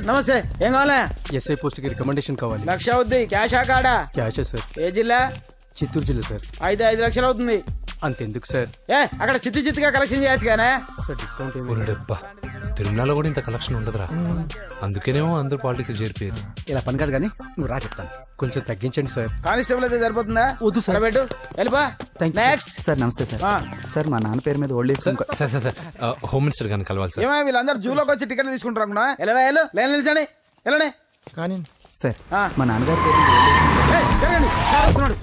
నమస్తే, ఏం కావాలా? ఎస్ఐ పోస్ట్ కి రికమెండేషన్ కావాలి. 1,00,000 అవుద్ది. క్యాషా కాడా? క్యాషే సార్. ఏ జిల్లా? చిత్తూరు జిల్లా సార్. 5 లక్షలు అవుతుంది. అంతెందుకు సార్? అక్కడ చిత్తుగా కలెక్షన్ చేయొచ్చు కానీ సార్ డిస్కౌంట్ డబ్బా తిరుమలలో కూడా ఇంత కలెక్షన్ ఉండదురా. అందుకేనేమో అందరూ పాలిటిక్స్ చేరిపోయారు. ఇలా పని కాదు కానీ నువ్వు రా చెప్తాను. కొంచెం తగ్గించండి సార్. కానిస్టేబుల్ అయితే సరిపోతుందా? వద్దు సార్. పెట్టు వెళ్ళిపా. నెక్స్ట్ సార్ నమస్తే సార్. సార్ మా నాన్న పేరు మీద old age sir sir sir home minister గారిని కలవాలి సార్. ఏమో వీళ్ళందరూ జూలోకి వచ్చి టికెట్లు తీసుకుంటారు అనుకున్నా. లైన్ నిలిచండి, వెళ్ళండి. కానీ సార్ మా నాన్నగారి పేరు మీద జరగండి, వస్తున్నాడు.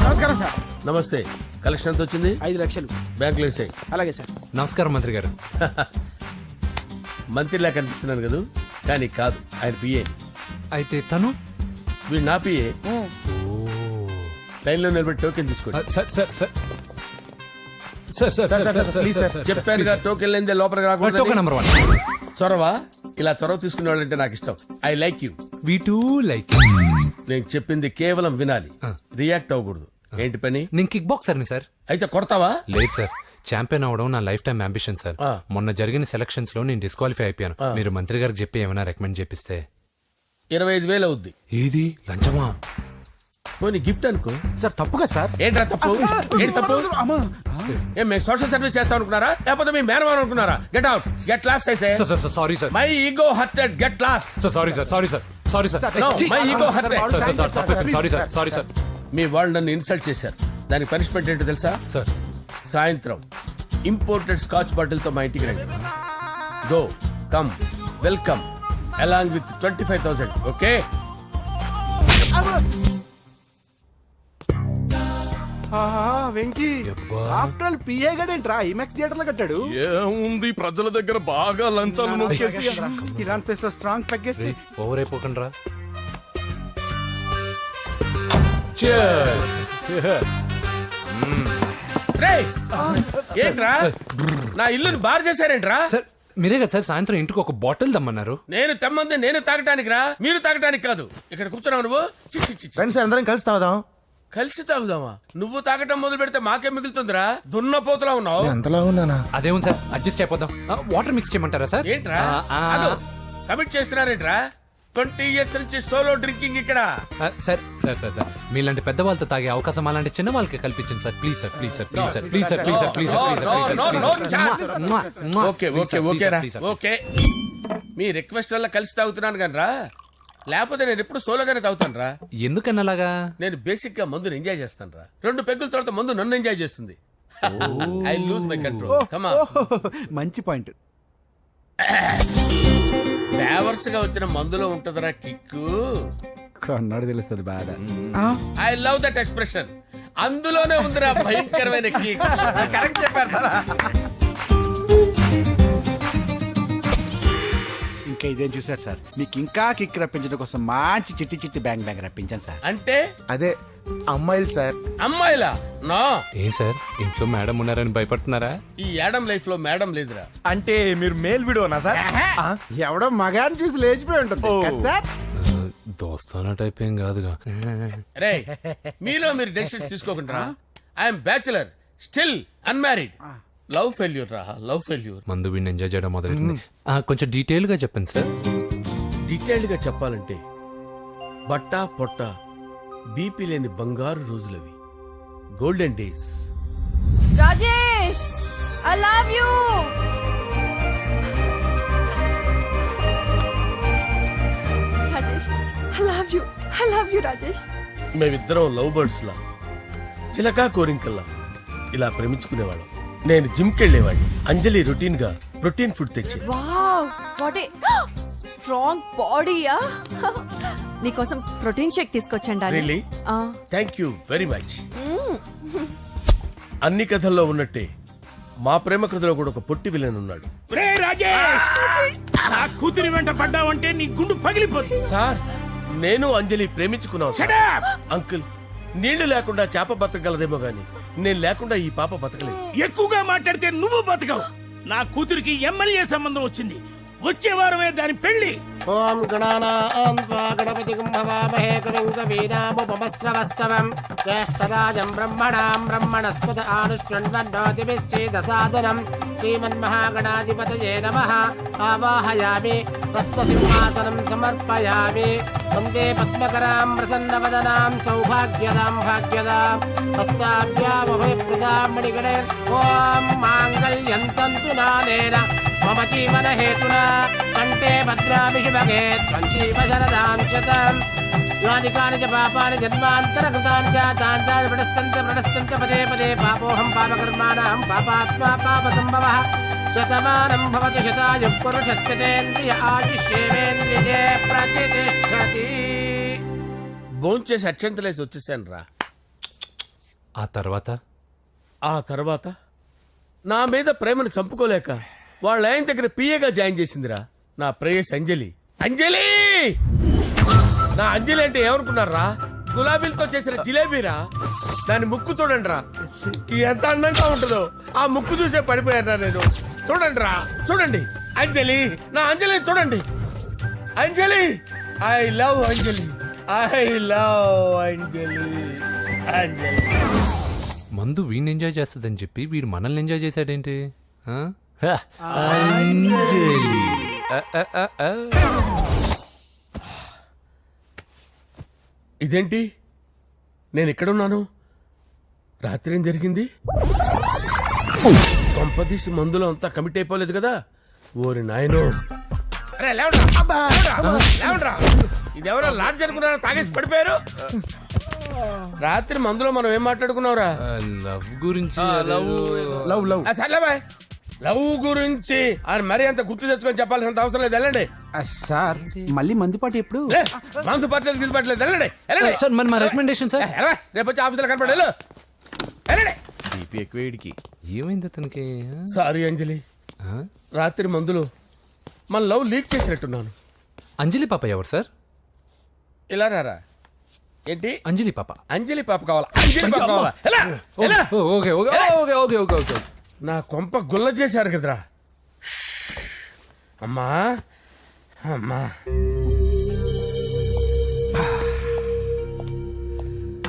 నమస్కారం సార్. నమస్తే. కలెక్షన్ ఎంత వచ్చింది? 5 లక్షలు. బ్యాంకులో వేసాయి. అలాగే సార్. నమస్కారం మంత్రి గారు. మంత్రిలా కనిపిస్తున్నాను కదా, కానీ కాదు, ఆయన పిఏ. అయితే తను వీడు నా పిఏ. లైన్లో నిలబెట్టి టోకెన్ తీసుకోండి. Sir sir sir sir sir sir please sir, చెప్పానుగా టోకెన్ లేనిదే లోపలికి రాకూడదు. Token number 1. చొరవ, ఇలా చొరవ తీసుకునే వాళ్ళంటే నాకు ఇష్టం. I like you. We two like. నేను చెప్పింది కేవలం వినాలి, రియాక్ట్ అవ్వకూడదు. ఏంటి పని? నేను కిక్ బాక్సర్ని సార్. అయితే కొడతావా? లేదు సార్, ఛాంపియన్ అవడం నా లైఫ్ టైం అంబిషన్ సార్. మొన్న జరిగిన సెలక్షన్స్ లో నేను డిస్క్వాలిఫై అయిపోయాను. మీరు మంత్రి గారికి చెప్పి ఏమైనా రికమెండ్ చేపిస్తే. 25,000 అవుద్ది. ఏది లంచమా? పోనీ గిఫ్ట్ అనుకో. సార్ తప్పుగా సార్. ఏంట్రా తప్పు? ఏంటి తప్పు? ఏం మేము సోషల్ సర్వీస్ చేస్తాం అనుకున్నారా, లేకపోతే మీ మేనమాన్ అనుకున్నారా? Get out, get lost. Sorry sir, my ego hurted, get lost. Sorry sir, sorry sir, sorry sir. My ego hurted. Sorry sir, sorry sir. మీ వాళ్ళు నన్ను ఇన్సల్ట్ చేశారు. దానికి పనిష్మెంట్ ఏంటో తెలుసా? సార్ సాయంత్రం ఇంపోర్టెడ్ స్కాచ్ బాటిల్ తో మా ఇంటికి రండి. Go come welcome along with 25,000. Okay? Venky after all PA గడేంట్రా ఇమెక్స్ థియేటర్ లో కట్టాడు. ఏముంది, ప్రజల దగ్గర బాగా లంచాలు నొక్కేసి ఇరాన్ ప్లేస్ లో స్ట్రాంగ్ తగ్గేస్తే ఓవర్ అయిపోకండి రా. ఏంట్రా నా ఇల్లుని బార్ చేశారేంట్రా? సార్ మీరే కదా సార్ సాయంత్రం ఇంటికి ఒక బాటిల్ దమ్మన్నారు. నేను తెమ్మంది నేను తాగటానికి రా, మీరు తాగటానికి కాదు. ఇక్కడ కూర్చున్నావు నువ్వు. ఫ్రెండ్స్ అందరం కలిసి తాగుదాం. కలిసి తాగుదామా? నువ్వు తాగటం మొదలు పెడితే మాకే మిగులుతుందిరా. దున్నపోతులా ఉన్నావు. ఎంతలా ఉన్నానా? అదేమో సార్ అడ్జస్ట్ అయిపోదాం. వాటర్ మిక్స్ చేయమంటారా సార్? ఏంట్రా కమిట్ చేస్తున్నారేంట్రా? 20 years నుంచి సోలో డ్రింకింగ్ ఇక్కడ. సార్ సార్ సార్ సార్ మీలాంటి పెద్ద వాళ్ళతో తాగే అవకాశం అలాంటి చిన్న వాళ్ళకి కల్పించండి sir. Please sir, please sir, please sir, please sir, please sir, please sir. Okay okay okay రా, ఓకే. మీ రిక్వెస్ట్ వల్ల కలిసి తాగుతున్నాను కానీ రా, లేకపోతే నేను ఎప్పుడు సోలోగానే తాగుతాను రా. ఎందుకన్నా అలాగా? నేను బేసిక్ గా మందుని ఎంజాయ్ చేస్తాను రా. 2 పెగ్గుల తర్వాత మందు నన్ను ఎంజాయ్ చేస్తుంది. I lose my control. Come on. మంచి పాయింట్. ఫ్లేవర్స్ గా వచ్చిన మందులో ఉంటదరా కిక్కు. కన్నాడు తెలుస్తుంది బాధ. I love that expression. అందులోనే ఉందిరా భయంకరమైన కిక్. కరెక్ట్ చెప్పారు సార్. ఇంకా ఇదేం చూసారు సార్, మీకు ఇంకా కిక్ రప్పించడం కోసం మంచి చిట్టి చిట్టి బ్యాంగ్ రప్పించాను సార్. అంటే అదే అమ్మాయిలు సార్. అమ్మాయిలా? నో. ఏం సార్ ఇంట్లో మేడం ఉన్నారని భయపడుతున్నారా? ఈ యాడమ్ లైఫ్ లో మేడం లేదురా. అంటే మీరు మేల్ వీడియోనా సార్? ఎవడో మగాన్ని చూసి లేచిపోయి ఉంటుంది కదా సార్. దోస్తానా టైప్ ఏం కాదుగా. రే మీలో మీరు డెసిషన్స్ తీసుకోకుండా. I'm bachelor, still unmarried. Love failure రా, లవ్ ఫెయిల్యూర్. మందు వీడిని ఎంజాయ్ చేయడం మొదలైంది. కొంచెం డీటెయిల్ గా చెప్పండి సార్. డీటెయిల్డ్ గా చెప్పాలంటే బట్టా పొట్ట బీపీ లేని బంగారు రోజులవి, golden days. Rajesh, I love you. Rajesh, I love you, I love you Rajesh. మేమిద్దరం లవ్ బర్డ్స్ లా, చిలకా కోరింకల్లా ఇలా ప్రేమించుకునేవాళ్ళం. నేను జిమ్ కెళ్ళేవాడిని. అంజలి రొటీన్ గా ప్రోటీన్ ఫుడ్ తెచ్చి. వావ్, వాట్ ఏ స్ట్రాంగ్ బాడీయా. నీకోసం ప్రోటీన్ షేక్ తీసుకొచ్చండి. Really? Thank you very much. అన్ని కథల్లో ఉన్నట్టే మా ప్రేమ కథలో కూడా ఒక పొట్టి విలన్ ఉన్నాడు. నా కూతురి వెంట పడ్డావంటే నీ గుండు పగిలిపోతుంది. సార్ నేను అంజలి ప్రేమించుకున్నావు అంకుల్. నీళ్లు లేకుండా చేప బతకగలదేమో గాని నేను లేకుండా ఈ పాప బతకలేదు. ఎక్కువగా మాట్లాడితే నువ్వు బతకవు. నా కూతురికి ఎమ్మెల్యే సంబంధం వచ్చింది. వచ్చే వారమే దాని పెళ్లి. ఓం గణానాం త్వా గణపతిం భవామహే కవిం కవీనాముపమస్రవస్తవం జ్యేష్ఠరాజం బ్రహ్మణాం బ్రహ్మణస్పద ఆనుష్ణ్వన్నోతిభిశ్చేదసాదనం శ్రీమన్మహాగణాధిపతయే నమః. ఆవాహయామి రత్నసింహాసనం సమర్పయామి. వందే పద్మకరాం ప్రసన్నవదనాం సౌభాగ్యదాం భాగ్యదాం హస్తాభ్యామభయప్రదాం మణిగణైర్. ఓం మాంగళ్యం తంతు నానేన మమ జీవన హేతునా కంటే భద్రామి శుభగే త్వం జీవ శరదాం శతం. యాని కాని చ పాపాని జన్మాంతరకృతాని చ తాని తాని ప్రణశ్యంత పదే పదే పాపోహం పాపకర్మాణం పాపాత్మా పాపసంభవః. శతమానం భవతి శతాయు పురుషస్యతేంద్రియ ఆయుష్యేవేంద్రియే ప్రతిష్టతి. భోంచేసి అక్షంతలేసి వచ్చేసాను రా. ఆ తర్వాత ఆ తర్వాత నా మీద ప్రేమను చంపుకోలేక వాళ్ళ ఆయన దగ్గర పిఏగా జాయిన్ చేసిందిరా నా ప్రేయస్ అంజలి. అంజలి నా అంజలి అంటే ఏమనుకున్నారా? గులాబీలతో చేసిన జిలేబీరా. దాని ముక్కు చూడండి రా, ఎంత అందంగా ఉంటుందో. ఆ ముక్కు చూసే పడిపోయారా నేను. చూడండి రా, చూడండి అంజలి, నా అంజలిని చూడండి. Anjali, I love Anjali, I love Anjali. Anjali మందు వీడిని ఎంజాయ్ చేస్తుందని చెప్పి వీడు మనల్ని ఎంజాయ్ చేశాడేంటి? ఆ? ఇదేంటి, నేను ఎక్కడున్నాను? రాత్రి ఏం జరిగింది? కొంపదీసి మందులో అంతా కమిట్ అయిపోలేదు కదా? ఓరి నాయనో. అరే లేవండ్రా, లేవండ్రా. ఇదెవరో లాడ్జ్ అనుకున్నారో తాగేసి పడిపోయారు. రాత్రి మందులో మనం ఏం మాట్లాడుకున్నావురా? లవ్ గురించి సర్లే బాయ్, లవ్ గురించి అని మరీ అంత గుర్తు తెచ్చుకొని చెప్పాల్సినంత అవసరం లేదు. వెళ్ళండి. సార్ మళ్ళీ మందుపాటి ఎప్పుడు? లే, మందు పట్టలేదు గిల్లు పట్టలేదు. వెళ్ళండి, వెళ్ళండి. సార్ మరి మా రికమెండేషన్ సార్. రేపు వచ్చి ఆఫీసులో కనపడి వెళ్ళు. వెళ్ళండి. బీపీ ఎక్కువ వీడికి. ఏమైంది అతనికి? సారీ అంజలి, ఆ? రాత్రి మందులో మన లవ్ లీక్ చేసినట్టున్నాను. అంజలి పాప ఎవరు సార్? ఇలా రారా. ఏంటి? అంజలి పాప. అంజలి పాప కావాలా? అంజలి పాప కావాలా? ఎలా? ఎలా? Okay okay okay okay okay okay. నా కొంప గుల్ల చేశారు కదరా. అమ్మా అమ్మా,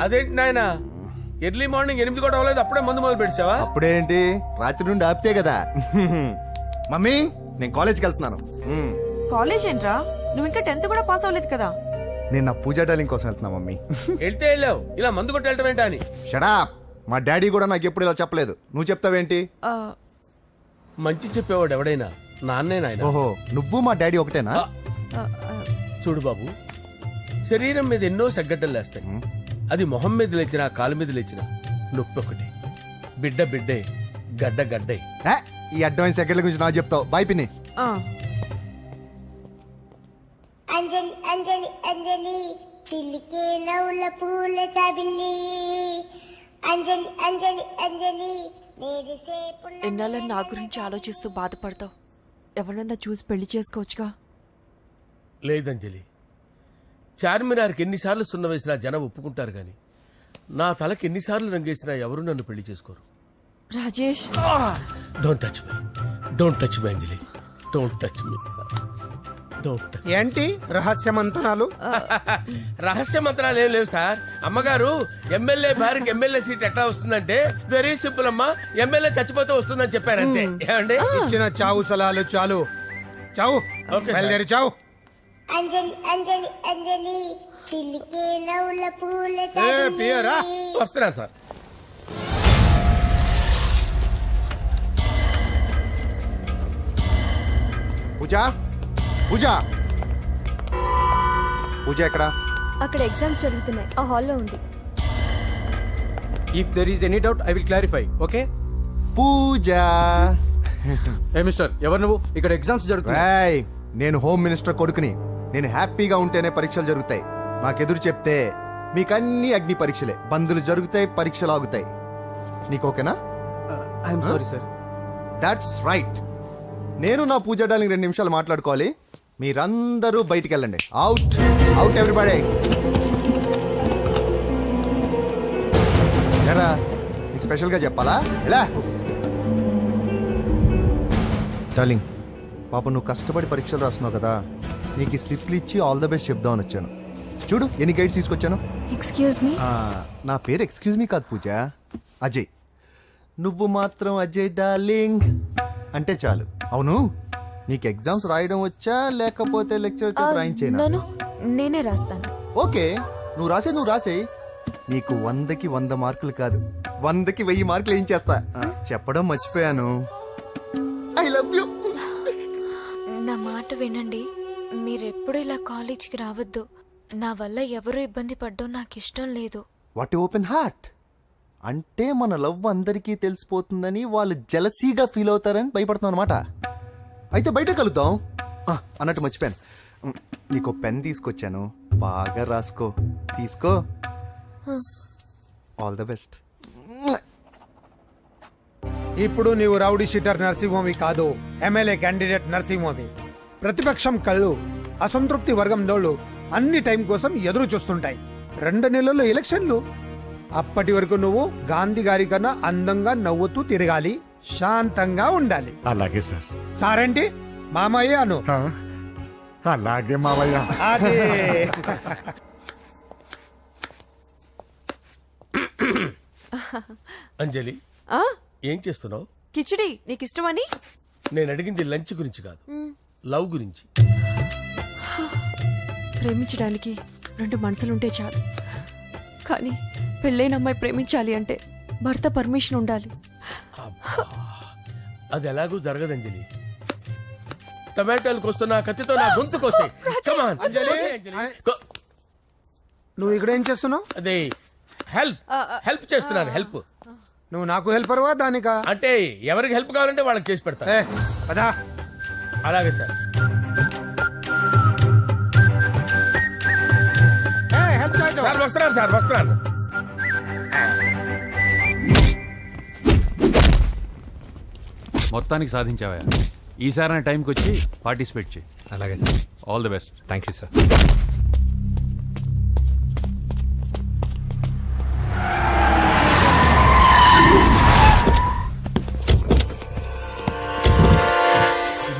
అదేంటి నాయన, ఎర్లీ మార్నింగ్ 8 కూడా అవ్వలేదు, అప్పుడే మందు మొదలు పెడిచావా? అప్పుడేంటి, రాత్రి నుండి ఆపితే కదా. మమ్మీ నేను కాలేజ్కి వెళ్తున్నాను. కాలేజ్ ఏంట్రా? నువ్వు ఇంకా 10th కూడా పాస్ అవ్వలేదు కదా. నేను నా పూజా డాలింగ్ కోసం వెళ్తున్నా మమ్మీ. వెళ్తే వెళ్ళావు, ఇలా మందు కొట్టి వెళ్ళటం ఏంటా అని. షడాప్, మా డాడీ కూడా నాకు ఎప్పుడు ఇలా చెప్పలేదు. నువ్వు చెప్తావేంటి? ఆ, మంచి చెప్పేవాడు ఎవడైనా నాన్నే నాయన. ఓహో, నువ్వు మా డాడీ ఒకటేనా? ఆ, ఆ, చూడు బాబు, శరీరం మీద ఎన్నో సగ్గడ్డలు లేస్తాయి. అది మొహం మీద లేచినా కాలు మీద లేచినా నొప్పి ఒకటి. బిడ్డ బిడ్డే, గడ్డ గడ్డే. ఏ, ఈ అడ్వాన్స్ సెకండ్ల గురించి నాకు చెప్తావు. బాయ్ పిన్ని. ఆ. అంజలి అంజలి అంజలి పిల్లికే నవ్వుల పూల తబిల్లి. అంజలి అంజలి అంజలి నేరిసే పుల్ల. ఎన్నాళ్ళ నా గురించి ఆలోచిస్తూ బాధపడతావు. ఎవరన్నా చూసి పెళ్లి చేసుకోవచ్చుగా. లేదంజలి, చార్మినార్కి ఎన్నిసార్లు సున్న వేసినా జనం ఒప్పుకుంటారు గాని నా తలకి ఎన్నిసార్లు రంగేసినా ఎవరు నన్ను పెళ్లి చేసుకోరు. Rajesh, don't touch me, don't touch me Anjali, don't touch me, don't touch. ఏంటి రహస్య మంతనాలు? రహస్య మంత్రాలు ఏం లేవు సార్. అమ్మగారు ఎమ్మెల్యే భార్యకి ఎమ్మెల్యే సీట్ ఎట్లా వస్తుందంటే వెరీ సింపుల్ అమ్మా, ఎమ్మెల్యే చచ్చిపోతే వస్తుందని చెప్పారు అంతే. ఏమండి? ఇచ్చిన చావు సలాలు చాలు. చావు, ఓకే సార్. బయలుదేరి చావు. అంజలి అంజలి అంజలి పిల్లికే నవ్వుల పూల పియరా? తబిల్లి. వస్తున్నాను సార్. పూజ, పూజ, పూజ ఎక్కడ? అక్కడ ఎగ్జామ్స్ జరుగుతున్నాయి, ఆ హాల్లో ఉంది. If there is any doubt I will clarify. Okay Pooja. Hey mister, ఎవరు నువ్వు? ఇక్కడ ఎగ్జామ్స్ జరుగుతున్నాయి. రాయ్, నేను హోమ్ మినిస్టర్ కొడుకుని. నేను హ్యాపీగా ఉంటేనే పరీక్షలు జరుగుతాయి. నాకెదురు చెప్తే మీకన్నీ అగ్ని పరీక్షలే. బందులు జరుగుతాయి, పరీక్షలు ఆగుతాయి. నీకు ఓకేనా? I'm sorry sir. That's right. నేను నా పూజ డార్లింగ్ 2 నిమిషాలు మాట్లాడుకోవాలి. మీరందరూ బయటికి వెళ్ళండి. Out, out everybody. ఎరా, నీకు స్పెషల్గా చెప్పాలా? ఎలా డార్లింగ్, పాప నువ్వు కష్టపడి పరీక్షలు రాస్తున్నావు కదా, నీకు ఈ స్లిప్లు ఇచ్చి ఆల్ ద బెస్ట్ చెప్దామని వచ్చాను. చూడు ఎన్ని గైడ్స్ తీసుకొచ్చాను. Excuse me. నా పేరు ఎక్స్క్యూజ్ మీ కాదు పూజ, అజయ్. నువ్వు మాత్రం అజయ్ డార్లింగ్ అంటే చాలు. అవును, నీకు ఎగ్జామ్స్ రాయడం వచ్చా లేకపోతే లెక్చర్ రాయించేనా? నన్ను నేనే రాస్తాను. ఓకే, నువ్వు రాసే. నీకు 100కి 100 మార్కులు కాదు, 100కి 1000 మార్కులు ఏం చేస్తా. చెప్పడం మర్చిపోయాను, ఐ లవ్ యూ. నా మాట వినండి, మీరెప్పుడు ఇలా కాలేజ్కి రావద్దు. నా వల్ల ఎవరు ఇబ్బంది పడ్డం నాకు ఇష్టం లేదు. వాట్ ఓపెన్ హార్ట్ అంటే మన లవ్ అందరికీ తెలిసిపోతుందని వాళ్ళు జలసీగా ఫీల్ అవుతారని భయపడుతున్నాం అనమాట. అయితే బయట కలుద్దాం. అన్నట్టు మర్చిపోయాను, నీకు పెన్ తీసుకొచ్చాను, బాగా రాసుకో. తీసుకో. All the best. ఇప్పుడు నీవు రౌడీ షీటర్ నరసింహమి కాదు, ఎమ్మెల్యే క్యాండిడేట్ నరసింహమి. ప్రతిపక్షం కళ్ళు అసంతృప్తి వర్గంలోళ్ళు అన్ని టైం కోసం ఎదురు చూస్తుంటాయి. 2 నెలల్లో ఎలక్షన్లు. అప్పటి వరకు నువ్వు గాంధీ గారి కన్నా అందంగా నవ్వుతూ తిరగాలి, శాంతంగా ఉండాలి. అలాగే సార్. సారేంటి మామయ్య అను. అలాగే మావయ్య. అదే. అంజలి, ఏం చేస్తున్నావు? కిచిడి నీకు ఇష్టమని. నేను అడిగింది లంచ్ గురించి కాదు, లవ్ గురించి. ప్రేమించడానికి 2 మనసులుంటే చాలు, కానీ పెళ్ళైన అమ్మాయి ప్రేమించాలి అంటే భర్త పర్మిషన్ ఉండాలి. అది ఎలాగూ జరగదు అంజలి. టమాటాలకు వస్తున్న కత్తితో నా గొంతు కోసే. Come on. నువ్వు ఇక్కడ ఏం చేస్తున్నావు? అదే హెల్ప్ చేస్తున్నాను. హెల్ప్ నువ్వు నాకు హెల్పర్వా దానికా? అంటే ఎవరికి హెల్ప్ కావాలంటే వాళ్ళకి చేసి పెడతా. పదా. అలాగే సార్. సార్ వస్తున్నాను. మొత్తానికి సాధించావా? ఈసారి టైంకి వచ్చి పార్టిసిపేట్ చేయి. అలాగే sir. All the best. Thank you sir.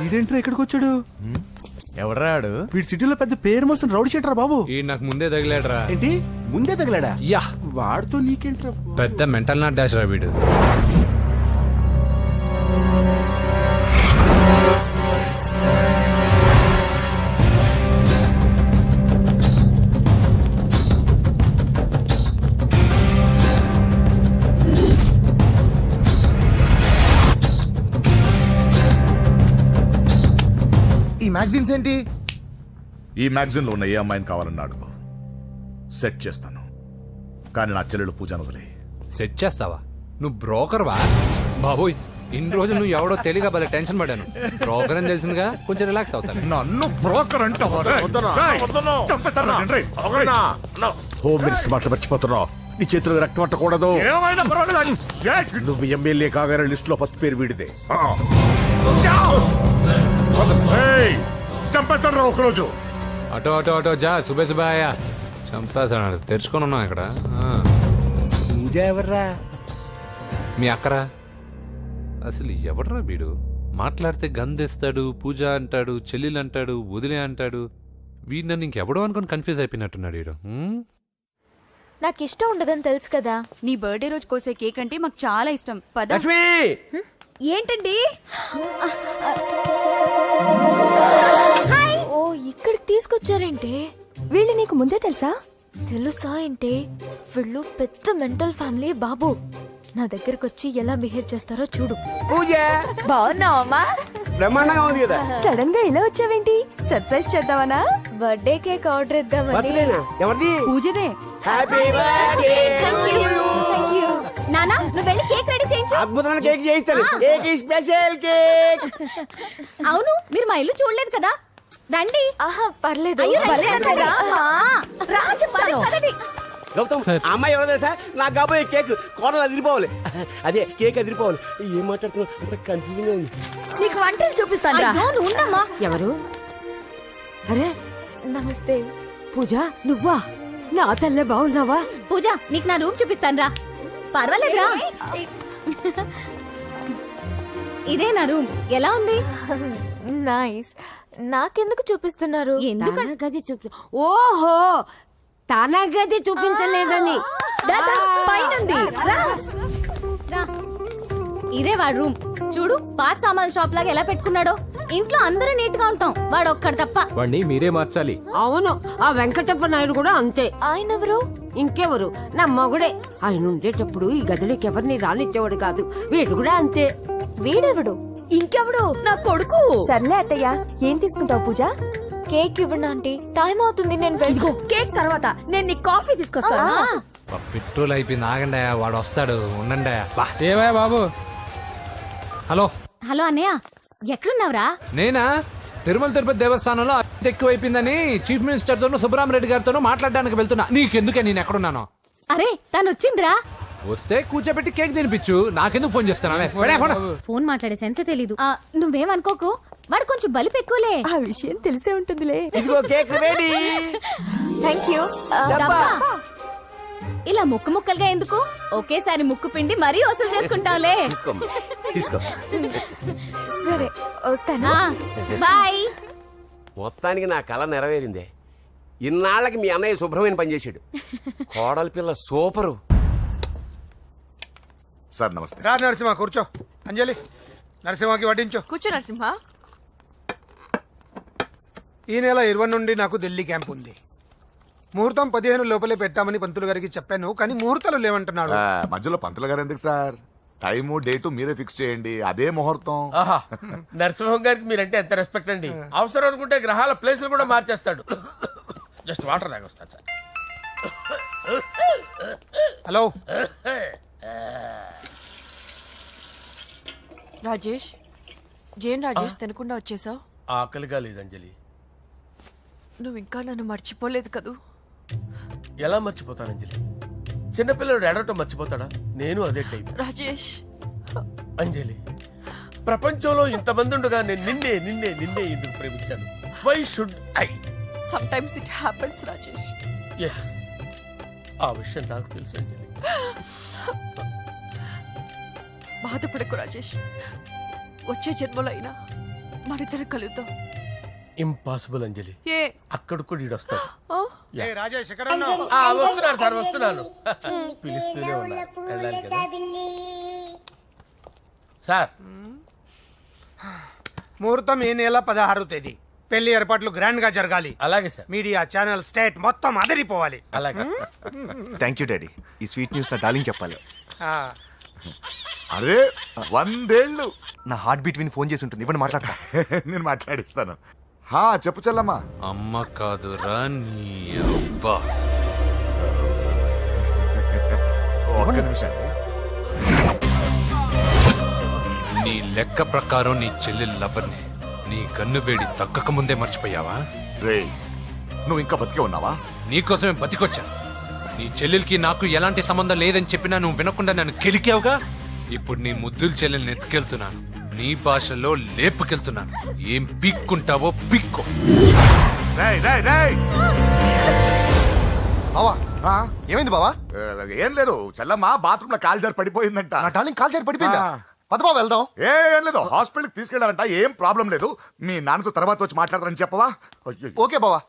వీడేంట్రా ఎక్కడికి వచ్చాడు? ఎవడ్రాడు? వీడి సిటీలో పెద్ద పేరు మోసిన రౌడీ షీటరా బాబు. ఈ నాకు ముందే తగిలాడరా. ఏంటి ముందే తగిలాడా? యా, వాడితో నీకేంట్రా? పెద్ద మెంటల్ నాట్ డాష్ రా వీడు. ఈ మ్యాగజైన్స్ ఏంటి? ఈ మ్యాగజైన్ లో ఉన్న ఏ అమ్మాయిని కావాలన్నా అడుగు, సెట్ చేస్తాను. కానీ నా చెల్లెలు పూజను వదిలే. సెట్ చేస్తావా? నువ్వు బ్రోకర్ వా? బాబోయ్, ఇన్ని రోజులు నువ్వు ఎవడో తెలియక భలే టెన్షన్ పడ్డాను. బ్రోకర్ అని తెలిసిందిగా కొంచెం రిలాక్స్ అవుతాను. నన్ను బ్రోకర్ అంటే హోమ్ మినిస్టర్ మాటలు మర్చిపోతున్నావు. నీ చేతులకు రక్తం పట్టకూడదు. నువ్వు ఎమ్మెల్యే కాగానే లిస్ట్ లో ఫస్ట్ పేరు వీడిదే. చంపేస్తాను ఒకరోజు. అటో అటో అటో జా. సుబే సుబాయా చంపేస్తాడు. తెరుచుకొని ఉన్నాం ఇక్కడ. పూజ ఎవర్రా? మీ అక్కరా? అసలు ఎవడరా వీడు? మాట్లాడితే గంధేస్తాడు, పూజ అంటాడు, చెల్లెలు అంటాడు, వదిలే అంటాడు. వీడు నన్ను ఇంకెవడో అనుకుని కన్ఫ్యూజ్ అయిపోయినట్టున్నాడు వీడు. నాకు ఇష్టం ఉండదని తెలుసు కదా. నీ బర్త్డే రోజు కోసే కేక్ అంటే మాకు చాలా ఇష్టం. పద. ఏంటండి? ఓ, ఇక్కడికి తీసుకొచ్చారేంటి? వీళ్ళు నీకు ముందే తెలుసా? తెలుసా ఏంటి? వీళ్ళు పెద్ద మెంటల్ ఫ్యామిలీ బాబు. నా దగ్గరకు వచ్చి ఎలా బిహేవ్ చేస్తారో చూడు. పూజ బాగున్నావమ్మా? బ్రహ్మాండంగా ఉంది కదా. సడన్ గా ఇలా వచ్చావేంటి? సర్ప్రైజ్ చేద్దామనా? బర్త్డే కేక్ ఆర్డర్ ఇద్దామని. బర్త్డేనా? ఎవరిది? పూజనే. Happy birthday. Thank you. నానా, నువ్వు వెళ్ళి కేక్ రెడీ చేయించు. అద్భుతమైన కేక్ చేయిస్తాను. Cake special cake. అవును, మీరు మా ఇల్లు చూడలేదు కదా. రండి. ఆహా, పర్లేదు. గౌతమ్, ఆ అమ్మాయి ఎవరో తెలుసా? నాకు కాబోయే కేక్ కోడలు అదిరిపోవాలి. అదే కేక్ అదిరిపోవాలి. ఏం మాట్లాడుతున్నావు? అంత కన్ఫ్యూజన్ ఉంది. నీకు వంటలు చూపిస్తాను. ఎవరు? అరే నమస్తే. పూజ, నువ్వా? నా తల్లే బాగున్నావా? పూజ, నీకు నా రూమ్ చూపిస్తాను రా. పర్వాలేదురా. ఇదే నా రూమ్ ఎలా ఉంది? నైస్. నాకెందుకు చూపిస్తున్నారు? ఎందుకంటే గది చూపి ఓహో తన గది చూపించలేదని పైనుంది. ఇదే వాడు రూమ్. చూడు పాత సామాన్ షాప్ లాగా ఎలా పెట్టుకున్నాడో. ఇంట్లో అందరూ నీట్ గా ఉంటాం, వాడు ఒక్కడు తప్ప. వాడిని మీరే మార్చాలి. అవును, ఆ వెంకటప్ప నాయుడు కూడా అంతే. ఆయన ఎవరు? ఇంకెవరు, నా మగుడే. ఆయన ఉండేటప్పుడు ఈ గదిలోకి ఎవరిని రానిచ్చేవాడు కాదు. వీడు కూడా అంతే. వీడెవడు? ఇంకెవడు? నా కొడుకు. సర్లే అత్తయ్య, ఏం తీసుకుంటావు పూజ? కేక్ ఇవ్వండి ఆంటీ, టైం అవుతుంది. నేను ఇదిగో కేక్ తర్వాత నేను నీ కాఫీ తీసుకొస్తాను. పెట్రోల్ అయిపోయింది, ఆగండి, వాడు వస్తాడు, ఉండండి. ఏవా బాబు? హలో హలో అన్నయ్య, ఎక్కడున్నావురా? నేనా తిరుమల తిరుపతి దేవస్థానంలో అత్యంత ఎక్కువైపోయిందని చీఫ్ మినిస్టర్ తోనూ సుబ్బరామరెడ్డి గారితోనూ మాట్లాడడానికి వెళ్తున్నా. నీకెందుకే నేను ఎక్కడున్నాను? అరే తను వచ్చిందిరా. వస్తే కూర్చోబెట్టి కేక్ తినిపించు, నాకెందుకు ఫోన్ చేస్తాను? ఫోన్ మాట్లాడే సెన్సే తెలీదు. నువ్వేమనుకోకు, వాడు కొంచెం బలిపు ఎక్కువలే. ఆ విషయం తెలిసే ఉంటుందిలే. ఇదిగో కేక్ రెడీ. Thank you. డబ్బా. ఇలా ముక్కు ముక్కలుగా ఎందుకు, ఒకేసారి ముక్కు పిండి మరీ వసూలు చేసుకుంటాంలే. తీసుకో. సరే వస్తాను. బాయ్. మొత్తానికి నా కళ నెరవేరిందే. ఇన్నాళ్ళకి మీ అన్నయ్య శుభ్రమైన పనిచేశాడు. కోడలి పిల్ల సూపరు. సార్ నమస్తే. రా నరసింహ, కూర్చో. అంజలి, నరసింహకి వడ్డించు. కూర్చో నరసింహ. ఈ నెల 20 నుండి నాకు ఢిల్లీ క్యాంప్ ఉంది. ముహూర్తం 15 లోపలే పెట్టామని పంతులు గారికి చెప్పాను, కానీ ముహూర్తాలు లేవంటున్నాడు. మధ్యలో పంతులు గారు ఎందుకు సార్? టైము డేటు మీరే ఫిక్స్ చేయండి, అదే ముహూర్తం. ఆహా, నరసింహం గారికి మీరంటే ఎంత రెస్పెక్ట్ అండి. అవసరం అనుకుంటే గ్రహాల ప్లేసులు కూడా మార్చేస్తాడు. జస్ట్ వాటర్ తాగొస్తాను సార్. హలో రాజేష్, ఏం రాజేష్ తినకుండా వచ్చేసావు? ఆకలిగా లేదు అంజలి. నువ్వు ఇంకా నన్ను మర్చిపోలేదు కదూ? ఎలా మర్చిపోతాను అంజలి? చిన్నపిల్లడు ఏడవటం మర్చిపోతాడా? నేను అదే టైప్. రాజేష్, అంజలి, ప్రపంచంలో ఇంతమంది ఉండగా నేను నిన్నే నిన్నే నిన్నే ఎందుకు ప్రేమించాను? Why should I? Sometimes it happens Rajesh. Yes, ఆ విషయం నాకు తెలుసు అంజలి. బాధపడకు రాజేష్, వచ్చే జన్మలో అయినా మనిద్దరం కలుద్దాం. ఇంపాసిబుల్ అంజలి. ఏ అక్కడ కూడా ఈడొస్తాడు. ఏ రాజేష్, ఎక్కడ ఉన్నావు? వస్తున్నాను సార్, వస్తున్నాను. పిలుస్తూనే ఉన్నారు, వెళ్ళాలి కదా సార్. ముహూర్తం ఈ నెల 16వ తేదీ. పెళ్లి ఏర్పాట్లు గ్రాండ్ గా జరగాలి. అలాగే సార్. మీడియా ఛానల్ స్టేట్ మొత్తం అదిరిపోవాలి. అలాగే. Thank you daddy. ఈ స్వీట్ న్యూస్ నా డార్లింగ్ చెప్పాలి. ఆ, అరే 100 ఏళ్ళు. నా హార్ట్ బీట్ విని ఫోన్ చేసి ఉంటుంది, ఇవ్వండి మాట్లాడతా. నేను మాట్లాడిస్తాను. చెప్పు చెల్లమ్మా. అమ్మ కాదురా నీ అబ్బా. ఒక్క నిమిషం. నీ లెక్క ప్రకారం నీ చెల్లెలు లవర్ని నీ గన్ను వేడి తగ్గక ముందే మర్చిపోయావా? రే, నువ్వు ఇంకా బతికే ఉన్నావా? నీకోసమే బతికొచ్చా. నీ చెల్లెలకి నాకు ఎలాంటి సంబంధం లేదని చెప్పినా నువ్వు వినకుండా నన్ను కెలికావుగా. ఇప్పుడు నీ ముద్దుల చెల్లెల్ని ఎత్తుకెళ్తున్నాను, నీ భాషలో లేపుకెళ్తున్నాను. ఏం పిక్కుంటావో పిక్కో. రేయ్, రేయ్, రేయ్. బావా, ఏమైంది బావా? ఏం లేదు, చెల్లమ్మ బాత్రూమ్ లో కాలు జారి పడిపోయిందంట. నా డార్లింగ్ కాల్ చేరి పడిపోయిందా? పద బావ వెళ్దాం. ఏం లేదు, హాస్పిటల్కి తీసుకెళ్ళారంట. ఏం ప్రాబ్లం లేదు. మీ నాన్నతో తర్వాత వచ్చి మాట్లాడతారని చెప్పవా? అయ్యో. ఓకే బావా.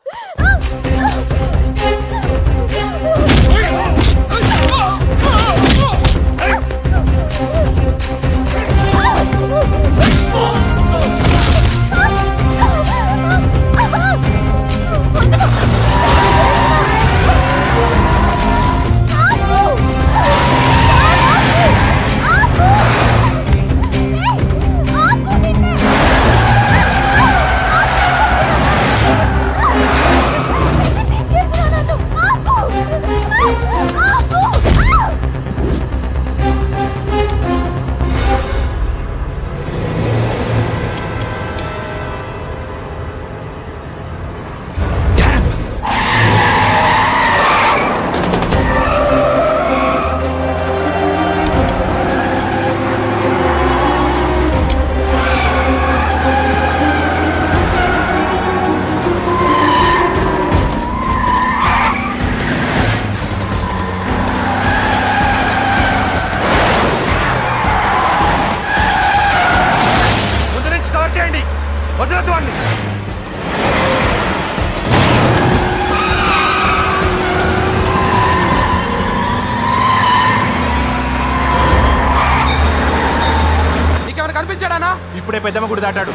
ఇప్పుడే పెద్దమ్మ గుడి దాటాడు.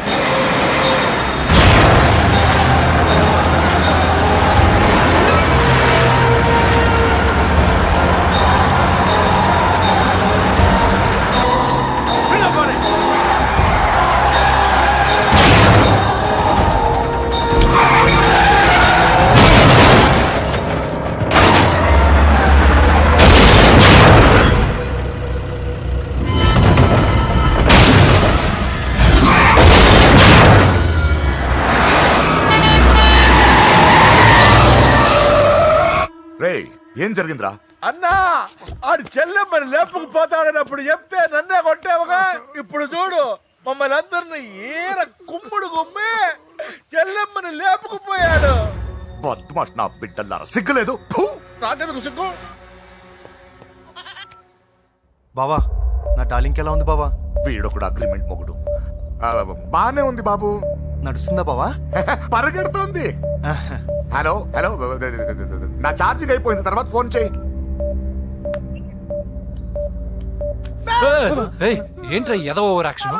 రేయ్ ఏం జరిగిందిరా? అన్నా ఆడు చెల్లెమ్మని లేపుకుపోతాడన్నప్పుడు చెప్తే నన్నే కొట్టావుగా. ఇప్పుడు చూడు మమ్మల్ని అందరిని ఏర కుమ్ముడు గుమ్మి చెల్లెమ్మని లేపుకుపోయాడు. బద్మాష్ నా బిడ్డల్లారా, సిగ్గులేదు? ఫు! నాకెందుకు సిగ్గు? బావా నా డార్లింగ్ ఎలా ఉంది బావా? వీడొకడు అగ్రిమెంట్ మొగుడు. బానే ఉంది బాబు. నడుస్తుందా బావా? పరిగెడుతోంది. హలో హలో, నా ఛార్జింగ్ అయిపోయింది, తర్వాత ఫోన్ చేయి. ఏంట్రా ఏదో ఓవర్ యాక్షన్?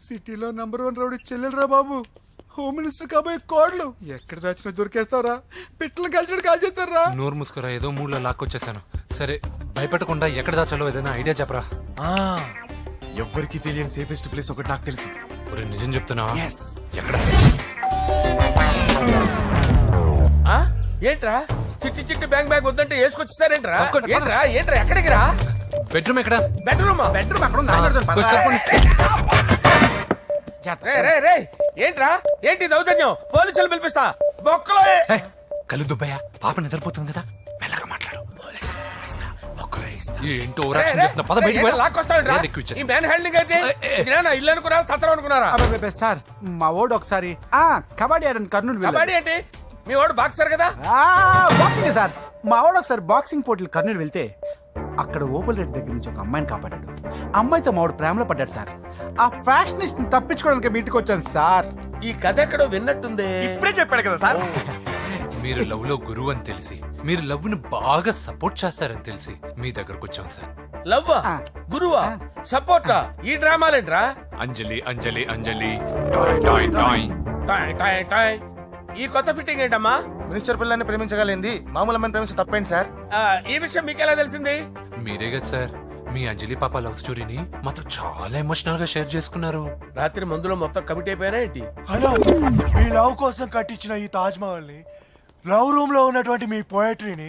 సిటీలో నంబర్ 1 రౌడీ చెల్లెలరా బాబు. హోమ్ మినిస్టర్ కాబోయే కోడ్లు ఎక్కడ దాచినా దొరికేస్తావరా? పిట్టలు కలిసి కాల్ చేస్తారా? నోరు మూసుకురా, ఏదో మూడ్లో లాక్కొచ్చేసాను. సరే భయపెట్టకుండా ఎక్కడ దాచాలో ఏదైనా ఐడియా చెప్పరా. ఎవ్వరికి తెలియని సేఫెస్ట్ ప్లేస్ ఒకటి నాకు తెలుసు. ఒరే నిజం చెప్తున్నావా? ఎక్కడ? ఆ? ఏంట్రా చిట్టి చిట్టి బ్యాంగ్ బ్యాగ్ వద్దంటే వేసుకొచ్చేసారేంట్రా? ఏంట్రా ఏంట్రా ఎక్కడికి రా? బెడ్రూమ్ ఎక్కడ? బెడ్రూమ్ కొంచెం తప్పండి. ఏంట్రా ఏంటి దౌర్జన్యం? పోలీసులు పిలిపిస్తా బొక్కలో. కళ్ళు దుబ్బయ్యా, పాప నిద్రపోతుంది కదా, మెల్లగా మాట్లాడు. ఏంటో ఓవర్ యాక్షన్ చేస్తున్నా, పద బయటికి వెళ్ళు. లాక్కొస్తాడంట్రా ఎక్కువ ఇచ్చేసి. ఈ మ్యాన్ హ్యాండింగ్ అయితే ఇదేనా ఇల్లు అనుకున్నారా సత్రం అనుకున్నారా? అబ్బే సార్, మా ఓడు ఒకసారి కబడ్డీ ఆడని కర్నూలు వెళ్ళాడు. కబడ్డీ ఏంటి? మీ వాడు బాక్సర్ కదా? Boxing sir. మా వాడు ఒకసారి బాక్సింగ్ పోటీలు కర్నూలు వెళ్తే అక్కడ ఓపెల్ రెడ్డి దగ్గర నుంచి ఒక అమ్మాయిని కాపాడాడు. అమ్మాయితో మా వాడు ప్రేమలో పడ్డాడు సార్. ఆ ఫ్యాషనిస్ట్ తప్పించుకోవడానికి మీ ఇంటికి వచ్చాను సార్. ఈ కథ ఎక్కడో విన్నట్టుంది. ఇప్పుడే చెప్పాడు కదా సార్. మీరు లవ్ లో గురువు అని తెలిసి, మీరు లవ్ ను బాగా సపోర్ట్ చేస్తారని తెలిసి మీ దగ్గరకు వచ్చాం సార్. లవ్వా గురువా సపోర్టా? ఈ డ్రామాలేంట్రా? అంజలి అంజలి అంజలి టాయ్ టాయ్ టాయ్. టాయ్ టాయ్ టాయ్. ఈ కొత్త ఫిట్టింగ్ ఏంటమ్మా? మినిస్టర్ పిల్లని ప్రేమించగలిగింది మామూలు అమ్మని ప్రేమించి తప్పేంటి సార్? ఈ విషయం మీకెలా తెలిసింది? మీరే కదా సార్ మీ అంజలి పాప లవ్ స్టోరీని మాతో చాలా ఎమోషనల్ గా షేర్ చేసుకున్నారు. రాత్రి మందులో మొత్తం కమిట్ అయిపోయినా ఏంటి? హలో, మీ లవ్ కోసం కట్టించిన ఈ తాజ్ మహల్ ని, లవ్ రూమ్ లో ఉన్నటువంటి మీ పోయట్రీని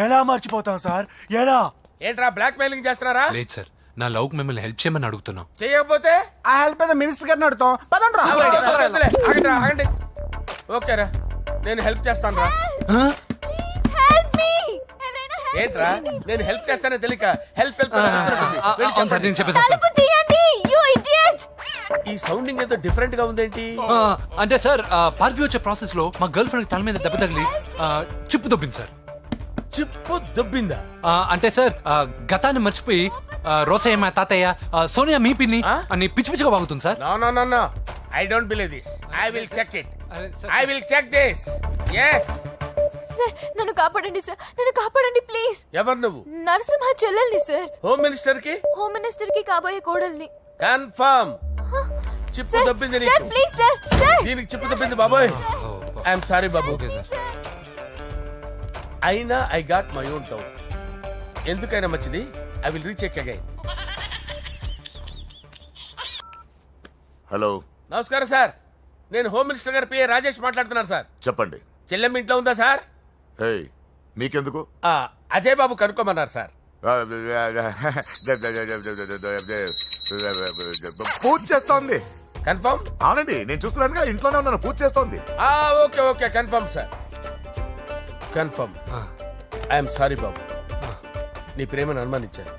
ఎలా మర్చిపోతాం సార్? ఎలా? ఏంట్రా బ్లాక్ మెయిలింగ్ చేస్తున్నారా? లేదు సార్, నా లవ్ కు మిమ్మల్ని హెల్ప్ చేయమని అడుగుతున్నాం. చేయకపోతే ఆ హెల్ప్ అయితే మినిస్టర్ గారిని అడుగుతాం. పదండ్రా. ఆగండి ఆగండి. ఓకేరా, నేను హెల్ప్ చేస్తాను రా. ఏంట్రా నేను హెల్ప్ చేస్తానే తెలియక హెల్ప్ అవును సార్, నేను చెప్పేసాను సార్. ఈ సౌండింగ్ ఏదో డిఫరెంట్ గా ఉందేంటి? అంటే సార్ పార్టీ వచ్చే ప్రాసెస్ లో మా గర్ల్ ఫ్రెండ్ తల మీద దెబ్బ తగిలి చిప్పు దొబ్బింది సార్. చిప్పు దొబ్బిందా? అంటే సార్ గతాన్ని మర్చిపోయి రోసయ్య మా తాతయ్య, సోనియా మీ పిన్ని అని పిచ్చి పిచ్చిగా వాగుతుంది sir. No I don't believe this. I will check it. అరే sir. I will check this. yes sir నన్ను కాపాడండి సార్, నన్ను కాపాడండి ప్లీజ్. ఎవరు నువ్వు? నరసింహ చెల్లెల్ని సార్. హోమ్ మినిస్టర్ కి హోమ్ మినిస్టర్ కి కాబోయే కోడల్ని. కన్ఫర్మ్. చిప్పు సార్ దొబ్బింది సార్ నీకు. Please sir. సార్ దీనికి చిప్పు దొబ్బింది బాబోయ్. ఐఎమ్ సారీ బాబు. Okay sir. అయినా I got my own town. ఎందుకైనా మంచిది, I will recheck again. Hello, నమస్కారం సార్, నేను హోమ్ మినిస్టర్ గారి పిఏ రాజేష్ మాట్లాడుతున్నాను సార్. చెప్పండి. చెల్లెమ్మ ఇంట్లో ఉందా సార్? హే, మీకెందుకు? అజయ్ బాబు కనుక్కోమన్నారు సార్. పూజ చేస్తోంది. కన్ఫర్మ్? అవునండి, నేను చూస్తున్నానుగా, ఇంట్లోనే ఉన్నాను, పూజ చేస్తోంది. Okay okay confirm sir, confirm. I'm sorry బాబు, నీ ప్రేమను అనుమానించాను.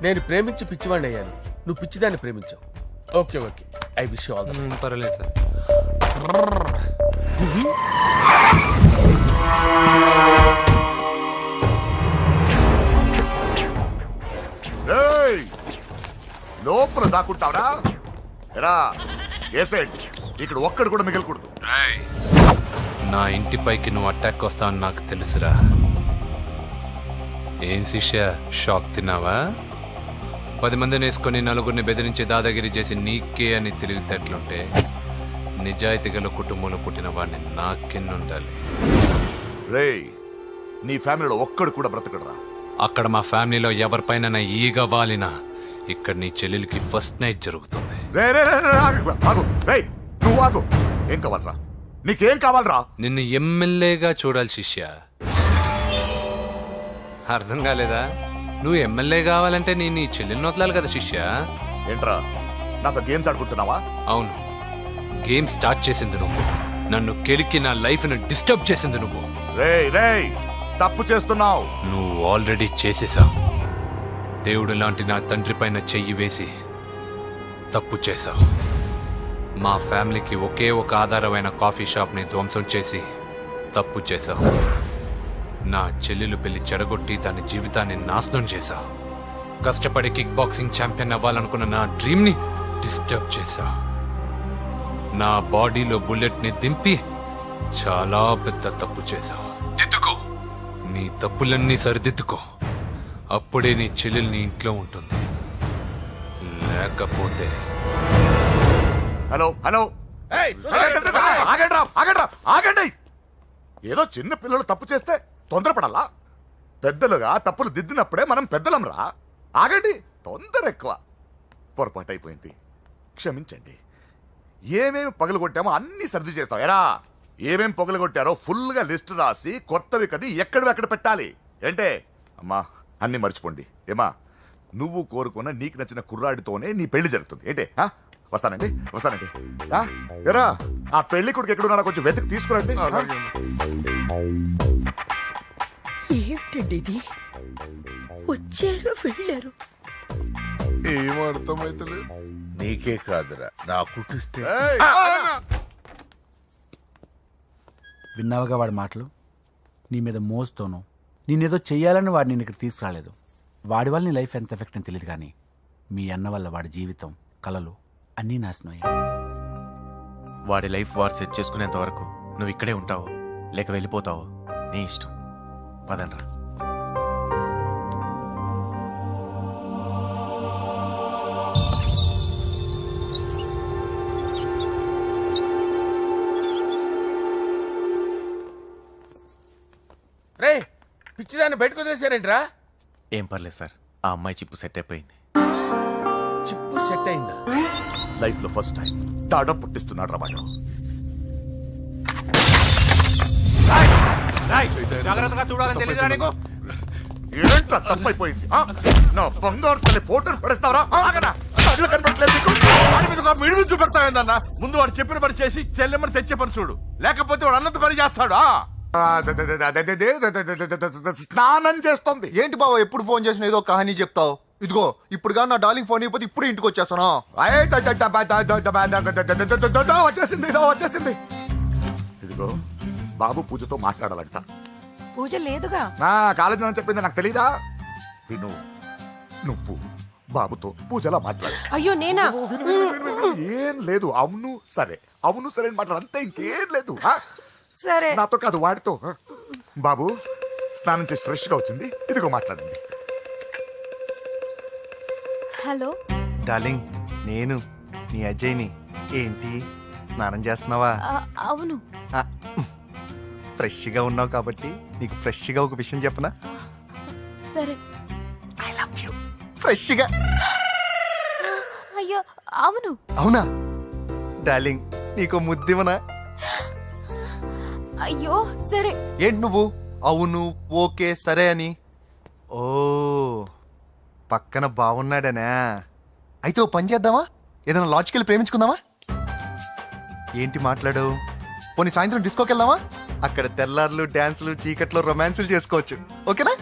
నేను ప్రేమించి పిచ్చివాడిని అయ్యాను, నువ్వు పిచ్చిదాన్ని ప్రేమించావు. Okay okay, I wish you all the best. పర్వాలేదు సార్. రేయ్, లోపల దాక్కుంటావరా? ఎరా ఏసేంటి, ఇక్కడ ఒక్కడు కూడా మిగలకూడదు. నా ఇంటిపైకి నువ్వు అటాక్ వస్తావని నాకు తెలుసురా. ఏం శిష్య, షాక్ తిన్నావా? 10 మందిని వేసుకొని నలుగురిని బెదిరించి దాదాగిరి చేసి నీకే అని తెలివితేటలుంటే నిజాయితీ గల కుటుంబంలో పుట్టిన వాడిని నాకెన్నుండాలి. రేయ్, నీ ఫ్యామిలీలో ఒక్కడు కూడా బ్రతకడరా. అక్కడ మా ఫ్యామిలీలో ఎవరిపైన ఈగ వాలినా ఇక్కడ నీ చెల్లెలికి ఫస్ట్ నైట్ జరుగుతుంది. రే రే రే రే, ఆగు. రేయ్, నువ్వు ఆగు. ఏం కావాలరా? నీకేం కావాలరా? నిన్ను ఎమ్మెల్యేగా చూడాలి శిష్య. అర్థం కాలేదా? నువ్వు ఎమ్మెల్యే కావాలంటే నేను నీ చెల్లెల్ని వదలాలి కదా శిష్య. ఏంట్రా, నాతో గేమ్స్ ఆడుకుంటున్నావా? అవును, గేమ్ స్టార్ట్ చేసింది నువ్వు. నన్ను కెలికి నా లైఫ్ను డిస్టర్బ్ చేసింది నువ్వు. రేయ్ రేయ్, తప్పు చేస్తున్నావు. నువ్వు ఆల్రెడీ చేసేసావు. దేవుడు లాంటి నా తండ్రి పైన చెయ్యి వేసి తప్పు చేశావు. మా ఫ్యామిలీకి ఒకే ఒక ఆధారమైన కాఫీ షాప్ని ధ్వంసం చేసి తప్పు చేశావు. నా చెల్లెలు పెళ్లి చెడగొట్టి దాని జీవితాన్ని నాశనం చేశావు. కష్టపడి కిక్ బాక్సింగ్ ఛాంపియన్ అవ్వాలనుకున్న నా డ్రీమ్ని డిస్టర్బ్ చేశావు. నా బాడీలో బుల్లెట్ని దింపి చాలా పెద్ద తప్పు చేశావు. దిద్దుకో, నీ తప్పులన్నీ సరిదిద్దుకో. అప్పుడే నీ చెల్లెలు నీ ఇంట్లో ఉంటుంది. లేకపోతే హలో హలో, ఆగండి. ఏదో చిన్న పిల్లలు తప్పు చేస్తే తొందరపడాలా? పెద్దలుగా తప్పులు దిద్దినప్పుడే మనం పెద్దలంరా. ఆగండి, తొందర ఎక్కువ. పొరపాటు అయిపోయింది, క్షమించండి. ఏమేమి పగలగొట్టామో అన్ని సర్ది చేస్తాం. ఎరా, ఏమేం పగలగొట్టారో ఫుల్గా లిస్ట్ రాసి కొత్తవి కని ఎక్కడివి పెట్టాలి. ఏంటే అమ్మా, అన్ని మర్చిపోండి. ఏమా, నువ్వు కోరుకున్న నీకు నచ్చిన కుర్రాడితోనే నీ పెళ్లి జరుగుతుంది. ఏంటే వస్తానండి. ఎరా, ఆ పెళ్లి కొడుకు ఎక్కడున్నా కొంచెం వెతికి తీసుకురండి. ఏమిటండి ఇది? వచ్చారు వెళ్ళారు. ఏం అర్థమైతలేదు. నీకే కాదురా, నా కుట్టిస్తే. విన్నావుగా వాడి మాటలు? నీ మీద మోస్తోను నేనేదో చెయ్యాలని వాడు నేను ఇక్కడ తీసుకురాలేదు. వాడి వల్ల నీ లైఫ్ ఎంత ఎఫెక్ట్ అని తెలియదు, కానీ మీ అన్న వల్ల వాడి జీవితం, కలలు అన్నీ నాశనం అయ్యాయి. వాడి లైఫ్ వాడు సెట్ చేసుకునేంత వరకు నువ్వు ఇక్కడే ఉంటావు, లేక వెళ్ళిపోతావు, నీ ఇష్టం. పదండ్రా. రే, పిచ్చిదాన్ని బయటకు వదిలేశారేంట్రా? ఏం పర్లేదు సార్, ఆ అమ్మాయి చిప్పు సెట్ అయిపోయింది. చిప్పు సెట్ అయిందా? లైఫ్ లో ఫస్ట్ టైం తాడ పుట్టిస్తున్నాడు రా వాడు. జాగ్రత్తగా చూడాలని తెలియదురా నీకు? ఏంట్రా తప్పైపోయింది? నా బంగారు తల్లి ఫోటోని పడేస్తావరా? కళ్ళు కనపడట్లేదు నీకు? వాడి మీద ఒక మిడిమి చూపెడతావేందన్నా? ముందు వాడు చెప్పిన పని చేసి చెల్లెమ్మని తెచ్చే పని చూడు, లేకపోతే వాడు అన్నంత పని చేస్తాడు. స్నానం చేస్తుంది. ఏంటి బావ ఎప్పుడు ఫోన్ చేసిన ఏదో కహానీ చెప్తావు? ఇదిగో ఇప్పుడు కానీ నా డార్లింగ్ ఫోన్ అయిపోతే ఇప్పుడు ఇంటికి వచ్చేస్తాను. వచ్చేసింది. ఇదిగో బాబు పూజతో మాట్లాడాలంట. పూజ లేదుగా. నా కాలేజీ అని చెప్పింది నాకు తెలీదా? విను, నువ్వు బాబుతో పూజలా మాట్లాడు. అయ్యో నేనా? ఏం లేదు. అవును సరే అని మాట్లాడు, అంతే, ఇంకేం లేదు. సరే, నాతో కాదు వాడితో. బాబు స్నానం చేసి ఫ్రెష్ గా వచ్చింది, ఇదిగో మాట్లాడండి. హలో డార్లింగ్, నేను నీ అజయ్ని. ఏంటి స్నానం చేస్తున్నావా? అవును. ఫ్రెష్గా ఉన్నావు కాబట్టి నీకు ఫ్రెష్గా ఒక విషయం చెప్పనా? సరే. I love you. ఫ్రెష్గా. అయ్యో అవును. అవునా డార్లింగ్, నీకు ముద్దివనా? అయ్యో సరే. ఏంటి నువ్వు అవును ఓకే సరే అని? ఓ, పక్కన బాగున్నాడనా? అయితే ఓ పని చేద్దామా? ఏదైనా లాజికల్ ప్రేమించుకుందామా? ఏంటి మాట్లాడు? పోనీ సాయంత్రం డిస్కోకి వెళ్దామా? అక్కడ తెల్లార్లు డాన్సులు, చీకట్లో రొమాన్సులు చేసుకోవచ్చు. ఓకేనా?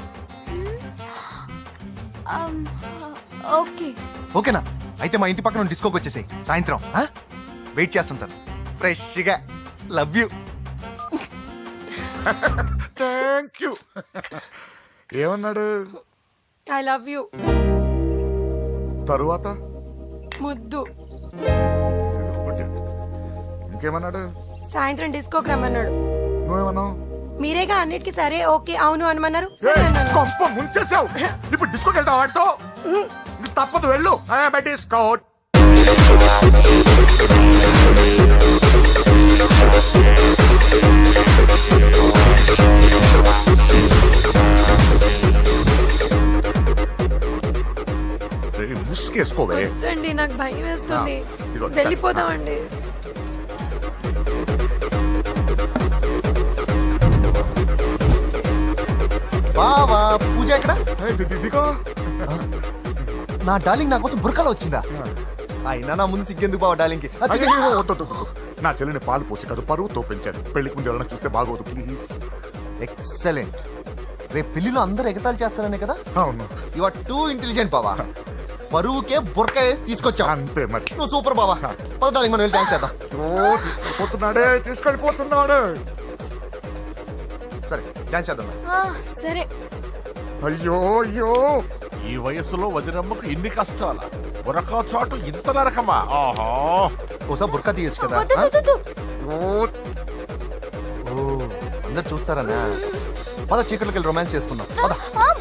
ఓకే. ఓకేనా? అయితే మా ఇంటి పక్కన డిస్కోకి వచ్చేసాయి సాయంత్రం. వెయిట్ చేస్తుంటాను ఫ్రెష్గా. Love you. Thank you. ఏమన్నాడు? I love you. తరువాత ముద్దు. ఇంకేమన్నాడు? సాయంత్రం డిస్కోకి రమ్మన్నాడు. నువ్వేమన్నావు? మీరేగా అన్నిటికీ సరే ఓకే అవును అనమన్నారు. కొంప ముంచేసావు. ఇప్పుడు డిస్కోకి వెళ్తావు వాడితో? తప్పదు వెళ్ళు బెటిస్కోట్. ముసుకేసుకోవే. వద్దండి, నాకు భయం వేస్తుంది. ఇదిగో, వెళ్ళిపోదామండి. బావా పూజ ఎక్కడ? ఇదిగో. నా డార్లింగ్ నా కోసం బుర్కలో వచ్చిందా? అయినా నా ముందు సిగ్గెందుకు బావ డార్లింగ్కి? అయ్యో, వద్దు. నా చెల్లిని పాలు పోసి కదా పరువుతో పెంచాను. పెళ్లికి ముందు ఎవరైనా చూస్తే బాగోదు ప్లీజ్. ఎక్సలెంట్. రేపు పెళ్లిలో అందరూ ఎగతాళి చేస్తారనే కదా? అవును, యు ఆర్ టూ ఇంటెలిజెంట్ బావా. పరువుకే బుర్క వేసి తీసుకొచ్చా. అంతే మరి. నువ్వు సూపర్ బావా. పద డార్లింగ్, మనం వెళ్ళి డాన్స్ చేద్దాం. పోతున్నాడే, తీసుకెళ్ళిపోతున్నాడు. సరే డాన్స్ చేద్దాం. సరే. అయ్యో అయ్యో, ఈ వయస్సులో వదినమ్మకు ఇన్ని కష్టాల ఒరకా చాటు ఇంత నరకమా? ఆహా, ఓసారి బుర్కా తీయొచ్చు కదా. వద్దు, వద్దు, వద్దు. ఓ అందరు చూస్తారన్నా. పద చీకట్లోకి వెళ్ళి రొమాన్స్ చేసుకుందాం. పద.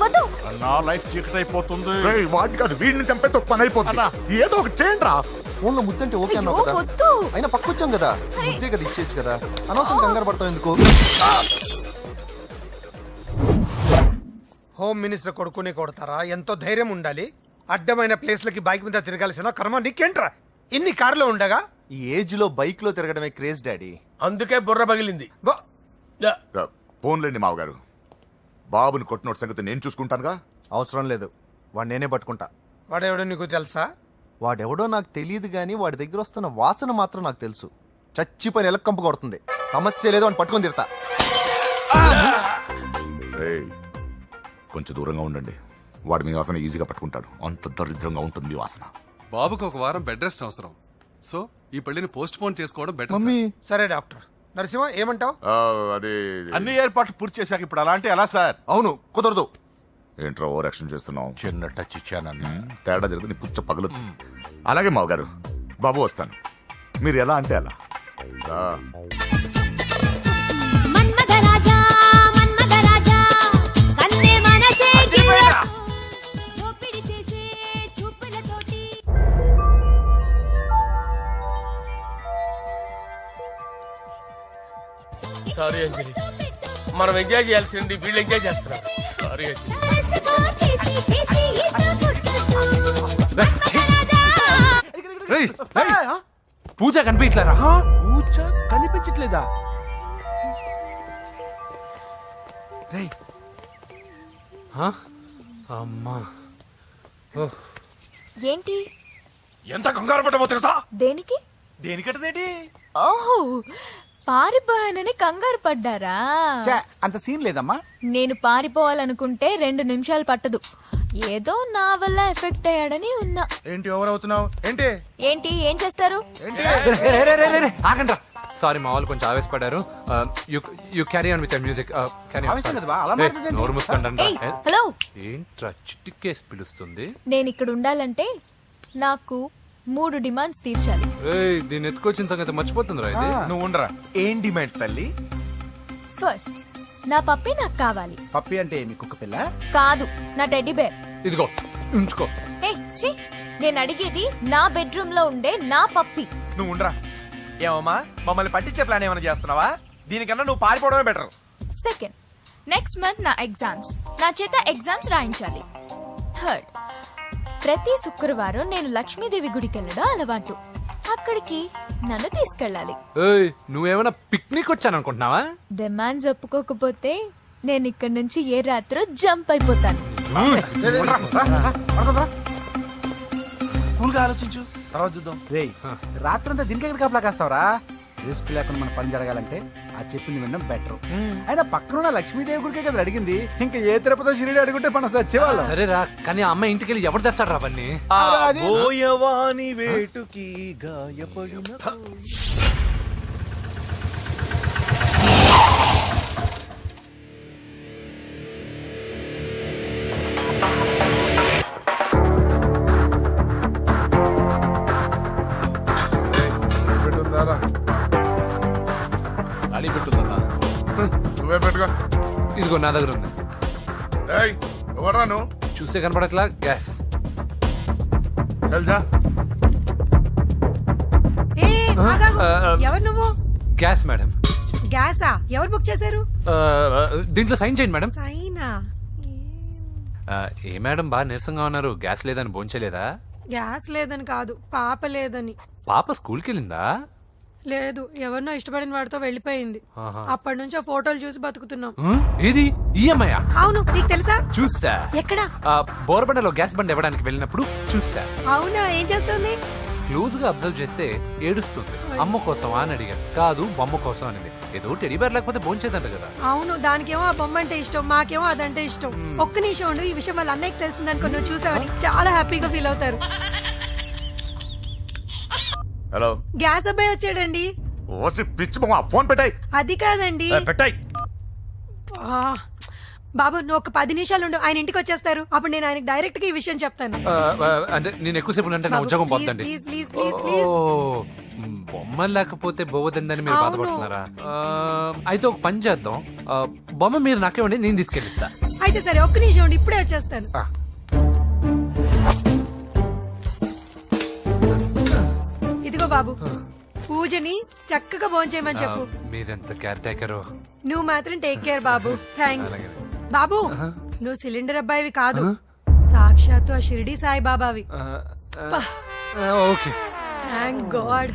వద్దు. నా లైఫ్ చీకటైపోతుంది. రేయ్, వాడిని కాదు వీడిని చంపేతో పని అయిపోతుందా? ఏదో ఒకటి చేయండి రా. ఫోన్ లో ముద్దంటే ఓకే అన్నావు అయ్యో, కదా. వద్దు. అయినా పక్కొచ్చాం కదా, ముద్దే కదా ఇచ్చేయచ్చు కదా. అనవసరం కంగారు పడతావు ఎందుకు? హోమ్ మినిస్టర్ కొడుకుని కొడతారా? ఎంతో ధైర్యం ఉండాలి. అడ్డమైన ప్లేస్లకి బైక్ మీద తిరగాల్సిన కర్మ నీకేంట్రా? ఇన్ని కార్లో ఉండగా ఈ ఏజ్ లో బైక్ లో తిరగడమే క్రేజ్ డాడీ. అందుకే బుర్ర పగిలింది. ఫోన్లేండి మావగారు, బాబుని కొట్టినోటి సంగతి నేను చూసుకుంటానుగా. అవసరం లేదు, వాడు నేనే పట్టుకుంటా. వాడెవడో నీకు తెలుసా? వాడెవడో నాకు తెలియదు కానీ వాడి దగ్గర వస్తున్న వాసన మాత్రం నాకు తెలుసు. చచ్చిపోయిన ఎలక్కంపు కొడుతుంది. సమస్య లేదు అని పట్టుకొని తిడతా. రేయ్, కొంచెం దూరంగా ఉండండి. వాడు మీ వాసన ఈజీగా పట్టుకుంటాడు. అంత దరిద్రంగా ఉంటుంది మీ వాసన. బాబుకి ఒక వారం బెడ్ రెస్ట్ అవసరం. సో ఈ పెళ్లిని పోస్ట్ పోన్ చేసుకోవడం బెటర్. మమ్మీ సరే డాక్టర్ నరసింహ, ఏమంటావు? అదే అన్ని ఏర్పాట్లు పూర్తి చేశాక ఇప్పుడు అలాంటి ఎలా సార్? అవును కుదరదు. ఏంట్రా ఓవర్ యాక్షన్ చేస్తున్నావు? చిన్న టచ్ ఇచ్చానన్న. తేడా జరిగితే నీ పుచ్చ పగలదు. అలాగే మావగారు, బాబు వస్తాను. మీరు ఎలా అంటే అలా. మన్మథరాజా, మన్మథరాజా, కన్నే మనసే దోపిడి చేసే చూపులతోటి. సారీ అంజలి, మనం ఎంజాయ్ చేయాల్సింది వీళ్ళు ఎంజాయ్ చేస్తున్నారు. సారీ అంజలి. చేసి చేసి పూజ కనిపించలేరా? పూజ కనిపించట్లేదా? రేయ్, అమ్మా, ఏంటి? ఎంత కంగారు పడ్డమో తెలుసా? దేనికి? దేనికట్టదేటి? ఓహో, పారిపోయానని కంగారు పడ్డారా? ఛే, అంత సీన్ లేదమ్మా. నేను పారిపోవాలనుకుంటే 2 నిమిషాలు పట్టదు. ఏదో నా వల్ల ఎఫెక్ట్ అయ్యాడని ఉన్నా. ఏంటి ఓవర్ అవుతున్నావు? ఏంటి ఏంటి ఏం చేస్తారు? ఆగండ్రా. సారీ, మా వాళ్ళు కొంచెం ఆవేశపడ్డారు. You carry on with music. ఆవేశం కదా బా, అలా మాట్లాడేదేంటి? నోరు మూసుకోండి. ఏయ్, హలో. ఏంట్రా చిటికేసి పిలుస్తుంది? నేను ఇక్కడ ఉండాలంటే నాకు 3 డిమాండ్స్ తీర్చాలి. ఏయ్, దీన్ని ఎత్తుకొచ్చిన సంగతి మర్చిపోతుందిరా ఇది. నువ్వు ఉండరా. ఏం డిమాండ్స్ తల్లి? ఫస్ట్, నా పప్పి నాకు కావాలి. పప్పి అంటే మీ కుక్క పిల్ల? కాదు, నా టెడ్డీ బేర్. ఇదిగో ఉంచుకో. ఛీ, నేను అడిగేది నా బెడ్రూమ్ లో ఉండే నా పప్పి. నువ్వు ఉండరా. ఏమమ్మా, మమ్మల్ని పట్టించే ప్లాన్ ఏమైనా చేస్తున్నావా? దీనికన్నా నువ్వు పారిపోవడమే బెటర్. సెకండ్, నెక్స్ట్ మంత్ నా ఎగ్జామ్స్. నా చేత ఎగ్జామ్స్ రాయించాలి. థర్డ్, ప్రతి శుక్రవారం నేను లక్ష్మీదేవి గుడికి వెళ్ళడం అలవాటు. అక్కడికి నన్ను తీసుకెళ్ళాలి. ఏయ్, నువ్వేమైనా పిక్నిక్ వచ్చాననుకుంటున్నావా? డిమాండ్స్ ఒప్పుకోకపోతే నేను ఇక్కడి నుంచి ఏ రాత్రో జంప్ అయిపోతాను. కూల్గా ఆలోచించు, తర్వాత చూద్దాం. రేయ్, రాత్రంతా దీనికి ఎక్కడ కాపలా కాస్తావరా? రిస్క్ లేకుండా మన పని జరగాలంటే ఆ చెప్పింది వినడం బెటర్. అయినా పక్కన లక్ష్మీదేవి గుడికే కదా అడిగింది. ఇంకా ఏ తిరుపతి షిరిడి అడుగుంటే మనం సచ్చేవాళ్ళం. సరేరా, కానీ ఆ అమ్మాయి ఇంటికి వెళ్ళి ఎవరు తెస్తాడు అవన్నీ? బోయవాని వేటుకి గాయపడిన ఖాళీ పెట్టుందన్నా. నువ్వే పెట్టుకో. ఇదిగో నా దగ్గర ఉంది. ఎవరా నువ్వు? చూస్తే కనపడట్లా? గ్యాస్. చల్ జా. ఎవరు నువ్వు? Gas madam. గ్యాసా? ఎవరు బుక్ చేశారు? దీంట్లో సైన్ చేయండి మేడం. సైనా? ఏ మేడం బాగా నీరసంగా ఉన్నారు, గ్యాస్ లేదని భోంచలేదా? గ్యాస్ లేదని కాదు, పాప లేదని. పాప స్కూల్కి వెళ్ళిందా? లేదు, ఎవరినో ఇష్టపడిన వాడితో వెళ్ళిపోయింది. ఆహా. అప్పటి నుంచి ఆ ఫోటోలు చూసి బతుకుతున్నాం. ఏది ఈఎంఐ? అవును, నీకు తెలుసా? చూసా. ఎక్కడ? బోరబండలో గ్యాస్ బండ్ ఇవ్వడానికి వెళ్ళినప్పుడు చూసా. అవునా, ఏం చేస్తుంది? క్లోజ్ గా అబ్జర్వ్ చేస్తే ఏడుస్తుంది. అమ్మ కోసం అని అడిగాను, కాదు బొమ్మ కోసం అనేది. ఏదో టెడీ బేర్ లేకపోతే భోంచేదంట కదా. అవును, దానికేమో ఆ బొమ్మ అంటే ఇష్టం, మాకేమో అదంటే ఇష్టం. ఒక్క నిమిషం ఉండు, ఈ విషయం వాళ్ళ అన్నయ్యకి తెలిసిందనుకో, నువ్వు చూసావని చాలా హ్యాపీగా ఫీల్ అవుతారు. హలో, గ్యాస్ అబ్బాయి వచ్చాడండి. ఓసి పిచ్చి బొమ్మ, ఫోన్ పెట్టాయి. అది కాదండి. పెట్టాయి. ఆ, బాబు నువ్వు ఒక 10 నిమిషాలు ఉండు, ఆయన ఇంటికి వచ్చేస్తారు. అప్పుడు నేను ఆయనకి డైరెక్ట్ గా ఈ విషయం చెప్తాను. అంటే నేను ఎక్కువసేపు అంటే నా బాబు, ఉద్యోగం ప్లీజ్, పోద్దండి. Please, please, please, please. బొమ్మ లేకపోతే బోవదందని మీరు అవును. బాధపడుతున్నారా? అయితే ఒక పని చేద్దాం, బొమ్మ మీరు నాకేమండి, నేను తీసుకెళ్ళిస్తా. అయితే సరే, ఒక్క నిమిషం ఉండి ఇప్పుడే వచ్చేస్తాను. ఇదిగో బాబు, పూజని చక్కగా భోంచేయమని చెప్పు. మీరెంత కేర్ టేకరు. నువ్వు మాత్రం టేక్ కేర్ బాబు. థ్యాంక్స్. బాబు, నువ్వు సిలిండర్ అబ్బాయివి కాదు, సాక్షాత్తు ఆ షిరిడి సాయి బాబావి. ఓకే. Thank God.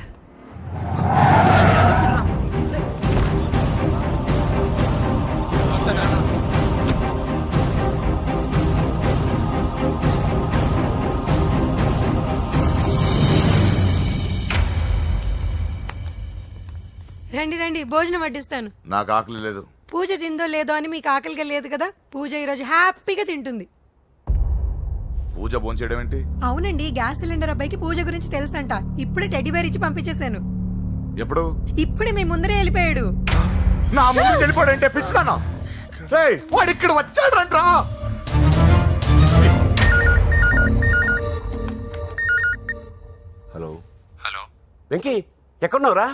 రండి రండి, భోజనం వడ్డిస్తాను. నాకు ఆకలి లేదు. పూజ తిందో లేదో అని మీకు ఆకలిగా లేదు కదా, పూజ ఈరోజు హ్యాపీగా తింటుంది. పూజ భోంచేయడం ఏంటి? అవునండి, గ్యాస్ సిలిండర్ అబ్బాయికి పూజ గురించి తెలుసంట. ఇప్పుడే టెడ్డీ బేర్ ఇచ్చి పంపించేశాను. ఎప్పుడు? ఇప్పుడే మీ ముందరే వెళ్ళిపోయాడు. నా ముందు వెళ్ళిపోయాడంటే పిచ్చిదానా? రేయ్, వాడు ఇక్కడ వచ్చాడంట్రా. హలో హలో వెంకీ, ఎక్కడున్నావురా?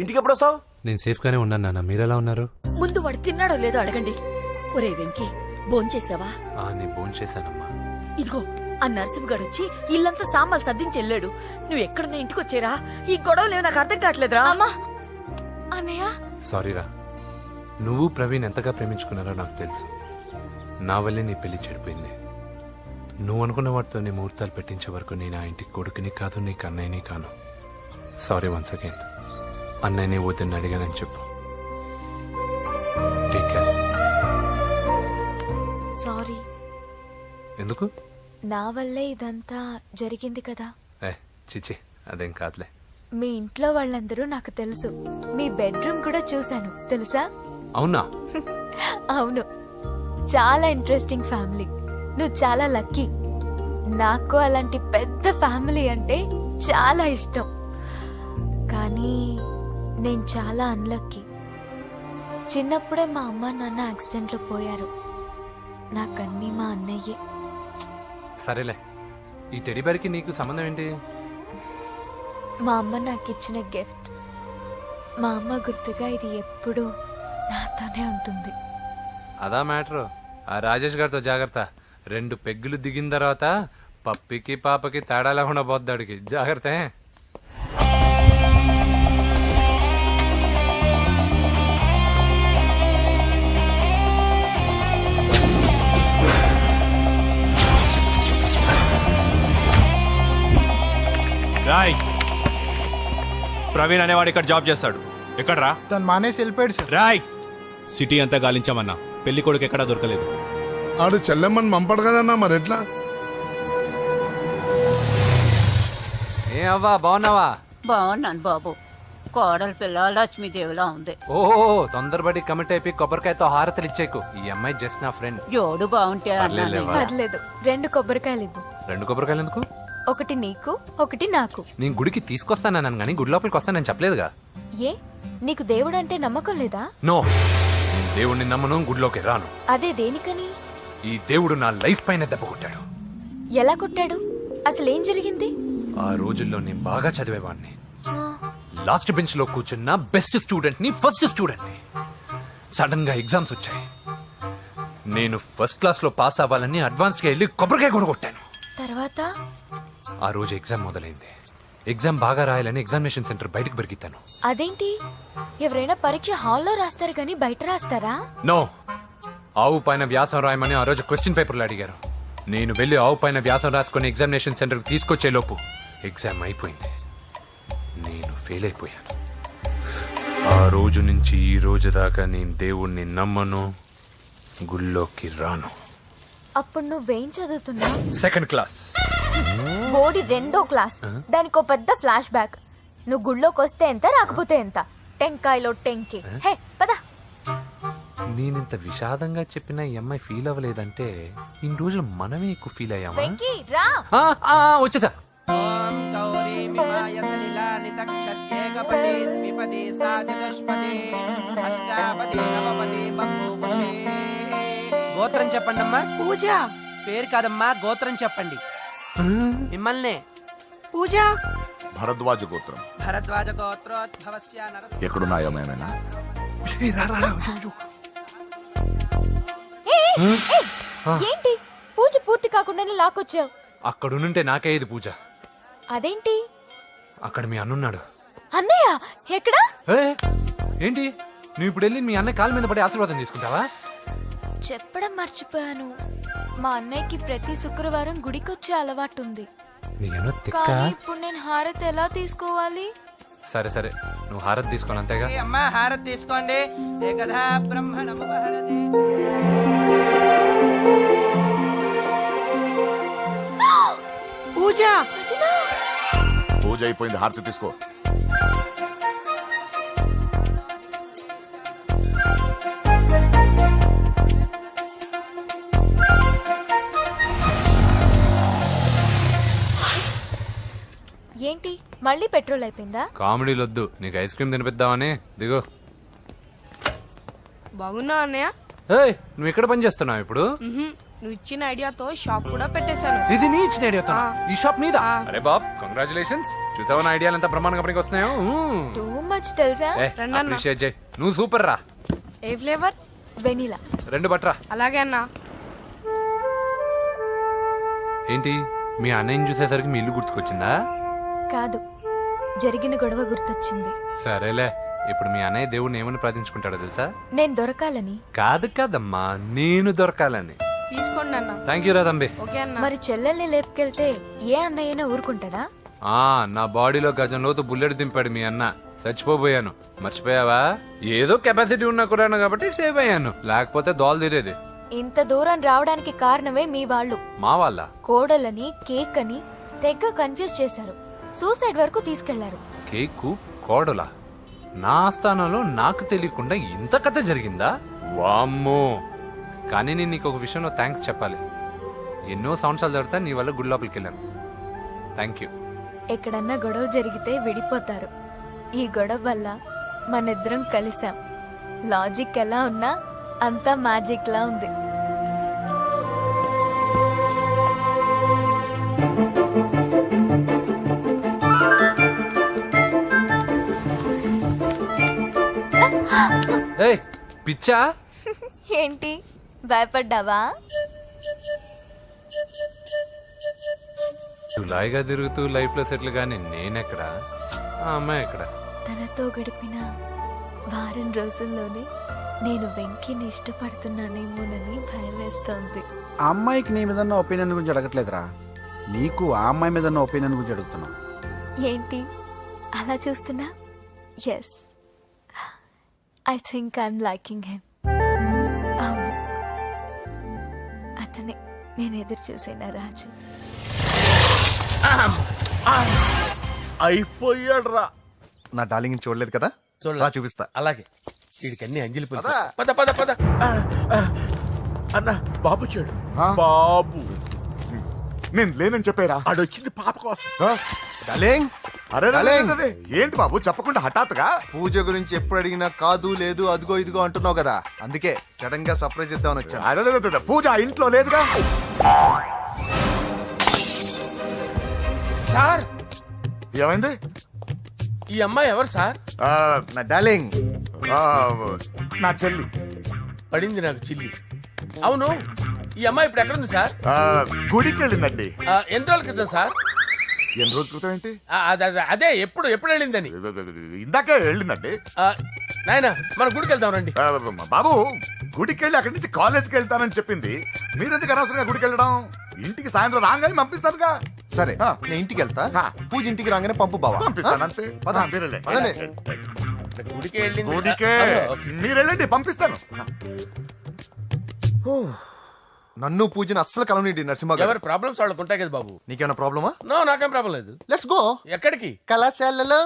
ఇంటికి ఎప్పుడు వస్తావు? నేను సేఫ్ గానే ఉన్నాను నాన్న, మీరెలా ఉన్నారు? ముందు వాడు తిన్నాడో లేదో అడగండి. ఒరే వెంకీ, భోంచేసావా? నేను భోంచేశానమ్మా. ఇదిగో, ఆ నరసింహగాడు వచ్చి ఇల్లంతా సామాన్లు సర్దించి వెళ్ళాడు. నువ్వు ఎక్కడున్నా ఇంటికి వచ్చేరా. ఈ గొడవలేవు నాకు అర్థం కావట్లేదురా. అమ్మా, అన్నయ్య. సారీరా, నువ్వు ప్రవీణ్ ఎంతగా ప్రేమించుకున్నారో నాకు తెలుసు. నా వల్లే నీ పెళ్లి చెడిపోయింది. నువ్వు అనుకున్న వాటితో నీ ముహూర్తాలు పెట్టించే వరకు నేను ఆ ఇంటికి కొడుకుని కాదు, నీకు అన్నయ్యని కాను. Sorry once again. అన్నయ్యని వద్దని అడిగానని చెప్పు. Take care. సారీ. ఎందుకు? నా వల్లే ఇదంతా జరిగింది కదా. చిచి, అదేం కాదులే. మీ ఇంట్లో వాళ్ళందరూ నాకు తెలుసు. మీ బెడ్రూమ్ కూడా చూశాను, తెలుసా? అవునా? అవును, చాలా ఇంట్రెస్టింగ్ ఫ్యామిలీ. నువ్వు చాలా లక్కీ. నాకు అలాంటి పెద్ద ఫ్యామిలీ అంటే చాలా ఇష్టం. కానీ నేను చాలా అన్లక్కీ. చిన్నప్పుడే మా అమ్మ నాన్న యాక్సిడెంట్లో పోయారు. నాకన్నీ మా అన్నయ్యే. సరేలే, ఈ టెడీబేర్కి నీకు సంబంధం ఏంటి? మా అమ్మ నాకు ఇచ్చిన గిఫ్ట్. మా అమ్మ గుర్తుగా ఇది ఎప్పుడూ నాతోనే ఉంటుంది. అదా మ్యాటరు. ఆ రాజేష్ గారితో జాగ్రత్త. 2 పెగ్గులు దిగిన తర్వాత పప్పికి పాపకి తేడా లేకుండా పోద్దాడికి. జాగ్రత్త. రాయ్, ప్రవీణ్ అనేవాడు ఇక్కడ జాబ్ చేస్తాడు. ఎక్కడ్రా? తను మానేసి వెళ్ళిపోయాడు సార్. రాయ్, సిటీ అంతా గాలించామన్నా, పెళ్లి కొడుకు ఎక్కడా దొరకలేదు. ఆడు చెల్లెమ్మని పంపడు కదన్నా, మరి ఎట్లా? ఏ అవ్వా, బాగున్నావా? బాగున్నాను బాబు. కోడలి పిల్ల లక్ష్మీదేవిలా ఉంది. ఓహో, తొందరపడి కమిట్ అయిపోయి కొబ్బరికాయతో హారతలు ఇచ్చేకు. ఈ అమ్మాయి జస్ట్ నా ఫ్రెండ్. జోడు బాగుంటే పర్లేదులేవా? పర్లేదు, 2 కొబ్బరికాయలు ఇవ్వు. 2 కొబ్బరికాయలు ఎందుకు? ఒకటి నీకు, ఒకటి నాకు. నేను గుడికి తీసుకొస్తానన్నాను కానీ గుడి లోపలికి వస్తానని చెప్పలేదుగా. ఏ, నీకు దేవుడు అంటే నమ్మకం లేదా? నో, నేను దేవుడిని నమ్మను, గుడిలోకి రాను. అదే దేనికని? ఈ దేవుడు నా లైఫ్ పైన దెబ్బ కొట్టాడు. ఎలా కొట్టాడు? అసలేం జరిగింది? ఆ రోజుల్లో నేను బాగా చదివేవాడిని. ఆ, లాస్ట్ బెంచ్ లో కూర్చున్న బెస్ట్ స్టూడెంట్ ని, ఫస్ట్ స్టూడెంట్ ని. సడన్ గా ఎగ్జామ్స్ వచ్చాయి. నేను ఫస్ట్ క్లాస్ లో పాస్ అవ్వాలని అడ్వాన్స్ గా వెళ్ళి కొబ్బరికాయ కూడా కొట్టాను. తర్వాత? ఆ రోజు ఎగ్జామ్ మొదలైంది. ఎగ్జామ్ బాగా రాయాలని ఎగ్జామినేషన్ సెంటర్ బయటకు పెరిగితాను. అదేంటి, ఎవరైనా పరీక్ష హాల్లో రాస్తారు కానీ బయట రాస్తారా? నో, ఆవు పైన వ్యాసం రాయమని ఆ రోజు క్వశ్చన్ పేపర్లు అడిగారు. నేను వెళ్ళి ఆవు పైన వ్యాసం రాసుకొని ఎగ్జామినేషన్ సెంటర్కి తీసుకొచ్చే లోపు ఎగ్జామ్ అయిపోయింది. నేను ఫెయిల్ అయిపోయాను. ఆ రోజు నుంచి ఈ రోజు దాకా నేను దేవుణ్ణి నమ్మను, గుళ్ళోకి రాను. అప్పుడు నువ్వేం చదువుతున్నావు? Second class. బోడి 2వ క్లాస్. దానికో పెద్ద ఫ్లాష్ బ్యాక్. నువ్వు గుళ్ళోకి వస్తే ఎంత, రాకపోతే ఎంత. టెంకాయలో టెంకి. హే పద. నేనింత విషాదంగా చెప్పిన ఈ అమ్మాయి ఫీల్ అవ్వలేదంటే ఇన్ని రోజులు మనమే ఎక్కువ ఫీల్ అయ్యామా? వెంకీ రా. వచ్చేసా. ఓం గౌరీ మిమాయ సలిలాని తక్షత్యేకపదే ద్విపదే సాచతుష్పదే అష్టాపదే నవపదే బహుభుషే. గోత్రం చెప్పండమ్మా. పూజ. పేరు కాదమ్మా, గోత్రం చెప్పండి. మిమ్మల్నే. పూజ. భరద్వాజ గోత్రం. భరద్వాజ గోత్రోద్భవస్య నరస. ఎక్కడున్నాయో మేమైనా? ఏంటి పూజ పూర్తి కాకుండానే లాక్కొచ్చావు? అక్కడుంటే నాకే ఇది పూజ. అదేంటి? అక్కడ మీ అన్నున్నాడు. అన్నయ్య ఎక్కడా? ఏంటి నువ్వు ఇప్పుడు వెళ్ళి మీ అన్నయ్య కాళ్ళ మీద పడి ఆశీర్వాదం తీసుకుంటావా? చెప్పడం మర్చిపోయాను. మా అన్నయ్యకి ప్రతి శుక్రవారం గుడికొచ్చే అలవాటు ఉంది. నీకేమో తిక్క. కానీ ఇప్పుడు నేను హారతి ఎలా తీసుకోవాలి? సరే సరే, నువ్వు హారతి తీసుకోను అంతేగా. అమ్మా హారతి తీసుకోండి. ఏకదా బ్రహ్మణముపహరతి. పూజ. పూజ అయిపోయింది, హారతి తీసుకో. ఏంటి మళ్ళీ పెట్రోల్ అయిపోయిందా? కామెడీలు వద్దు, నీకు ఐస్ క్రీమ్ తినిపిద్దామని. దిగో. బాగున్నా అన్నయ్య? ఏయ్, నువ్వు ఎక్కడ పని చేస్తున్నావు ఇప్పుడు? నువ్వు ఇచ్చిన ఐడియాతో షాప్ కూడా పెట్టేశాను. ఇది నీ ఇచ్చిన ఐడియా? ఈ షాప్ నీదా? అరే బాబ్, కంగ్రాచులేషన్స్. చూసావా నా ఐడియాలు ఎంత బ్రహ్మాండంగా పనికి వస్తున్నాయో? టూ మచ్ తెలుసా? అప్రిషియేట్ చేయి. నువ్వు సూపర్ రా. ఏ ఫ్లేవర్? వెనీలా. 2 బట్రా. అలాగే అన్నా. ఏంటి మీ అన్నయ్యని చూసేసరికి మీ ఇల్లు గుర్తుకొచ్చిందా? కాదు, జరిగిన గొడవ గుర్తొచ్చింది. సరేలే, ఇప్పుడు మీ అన్నయ్య దేవుడిని ఏమని ప్రార్థించుకుంటాడో తెలుసా? నేను దొరకాలని. కాదు కాదమ్మా, నేను దొరకాలని. తీసుకోండి అన్న. థ్యాంక్ యూ రా తంబి. ఓకే అన్న. మరి చెల్లెల్ని లేపుకెళ్తే ఏ అన్నయ్యనా ఊరుకుంటాడా? నా బాడీలో గజం లోతు బుల్లెట్ దింపాడు మీ అన్న. చచ్చిపోయాను. మర్చిపోయావా? ఏదో కెపాసిటీ ఉన్న కురాను కాబట్టి సేవ్ అయ్యాను, లేకపోతే దోలు తీరేది. ఇంత దూరం రావడానికి కారణమే మీ వాళ్ళు. మా వాళ్ళ? కోడలని కేక్ అని తెగ కన్ఫ్యూజ్ చేశారు. సూసైడ్ వరకు తీసుకెళ్లారు. కేకు కోడలా? నా స్థానంలో నాకు తెలియకుండా ఇంత కథ జరిగిందా? వామ్మో. కానీ నేను నీకు ఒక విషయంలో థ్యాంక్స్ చెప్పాలి. ఎన్నో సంవత్సరాలు తర్వాత నీ వల్ల గుడి లోపలికి వెళ్ళాను. Thank you. ఎక్కడన్నా గొడవ జరిగితే విడిపోతారు. ఈ గొడవ వల్ల మనిద్దరం కలిసాం. లాజిక్ ఎలా ఉన్నా అంతా మ్యాజిక్ లా ఉంది. ఏయ్, పిచ్చా? ఏంటి భయపడ్డావా? జులాయిగా తిరుగుతూ లైఫ్ లో సెటిల్ గాని నేనెక్కడా, ఆ అమ్మాయి ఎక్కడ? తనతో గడిపిన వారం రోజుల్లోనే నేను వెంకీని ఇష్టపడుతున్నానేమోనని భయం వేస్తోంది. ఆ అమ్మాయికి నీ మీద ఉన్న ఒపీనియన్ గురించి అడగట్లేదురా, నీకు ఆ అమ్మాయి మీద ఉన్న ఒపీనియన్ గురించి అడుగుతున్నావు. ఏంటి అలా చూస్తున్నా? Yes, I think I'm liking him. అవును, అతనే నేను ఎదురు చూసేనా రాజు. అయిపోయాడు రా. నా డార్లింగ్ చూడలేదు కదా, రా చూపిస్తా. అలాగే. వీడికి అన్ని అంజలి పువ్వులు. పద పద పద. అన్న బాబు వచ్చాడు. బాబు నేను లేనని చెప్పారా? ఆడొచ్చింది పాప కోసం. డార్లింగ్, అరే అరే, ఏంటి బాబు చెప్పకుండా హఠాత్తుగా? పూజ గురించి ఎప్పుడు అడిగినా కాదు లేదు అదిగో ఇదిగో అంటున్నావు కదా, అందుకే సడన్ గా సర్ప్రైజ్ ఇద్దామని వచ్చాను. అదే పూజ ఇంట్లో లేదుగా. సార్, ఏమైంది? ఈ అమ్మాయి ఎవరు సార్? నా డార్లింగ్, నా చెల్లి. పడింది నాకు చిల్లి. అవును, ఈ అమ్మాయి ఇప్పుడు ఎక్కడుంది సార్? గుడికి వెళ్ళిందండి. ఎన్ని రోజుల క్రితం సార్? ఎన్ని రోజుల క్రితం ఏంటి? అదే ఎప్పుడు వెళ్ళిందని. ఇందాకే వెళ్ళిందండి. నాయన మన గుడికి వెళ్దాం రండి. బాబు గుడికి వెళ్ళి అక్కడి నుంచి కాలేజ్కి వెళ్తానని చెప్పింది. మీరెందుకు అనవసరంగా గుడికి వెళ్ళడం? ఇంటికి సాయంత్రం రాగానే పంపిస్తానుగా. సరే ఆ. నేను ఇంటికి వెళ్తా ఆ. పూజ ఇంటికి రాగానే పంపు బావా పంపిస్తాను అంతే. పద. మీరు వెళ్ళండి. పదండి. గుడికి వెళ్ళింది. గుడికే మీరు వెళ్ళండి, పంపిస్తాను. నన్ను పూజని అస్సలు కలవనీయండి నరసింహ గారు. ఎవరి ప్రాబ్లమ్స్ వాళ్ళకు ఉంటాయి కదా బాబు. నీకేమైనా ప్రాబ్లమా? నో, నాకేం ప్రాబ్లం లేదు. Let's go. ఎక్కడికి? కళాశాలలో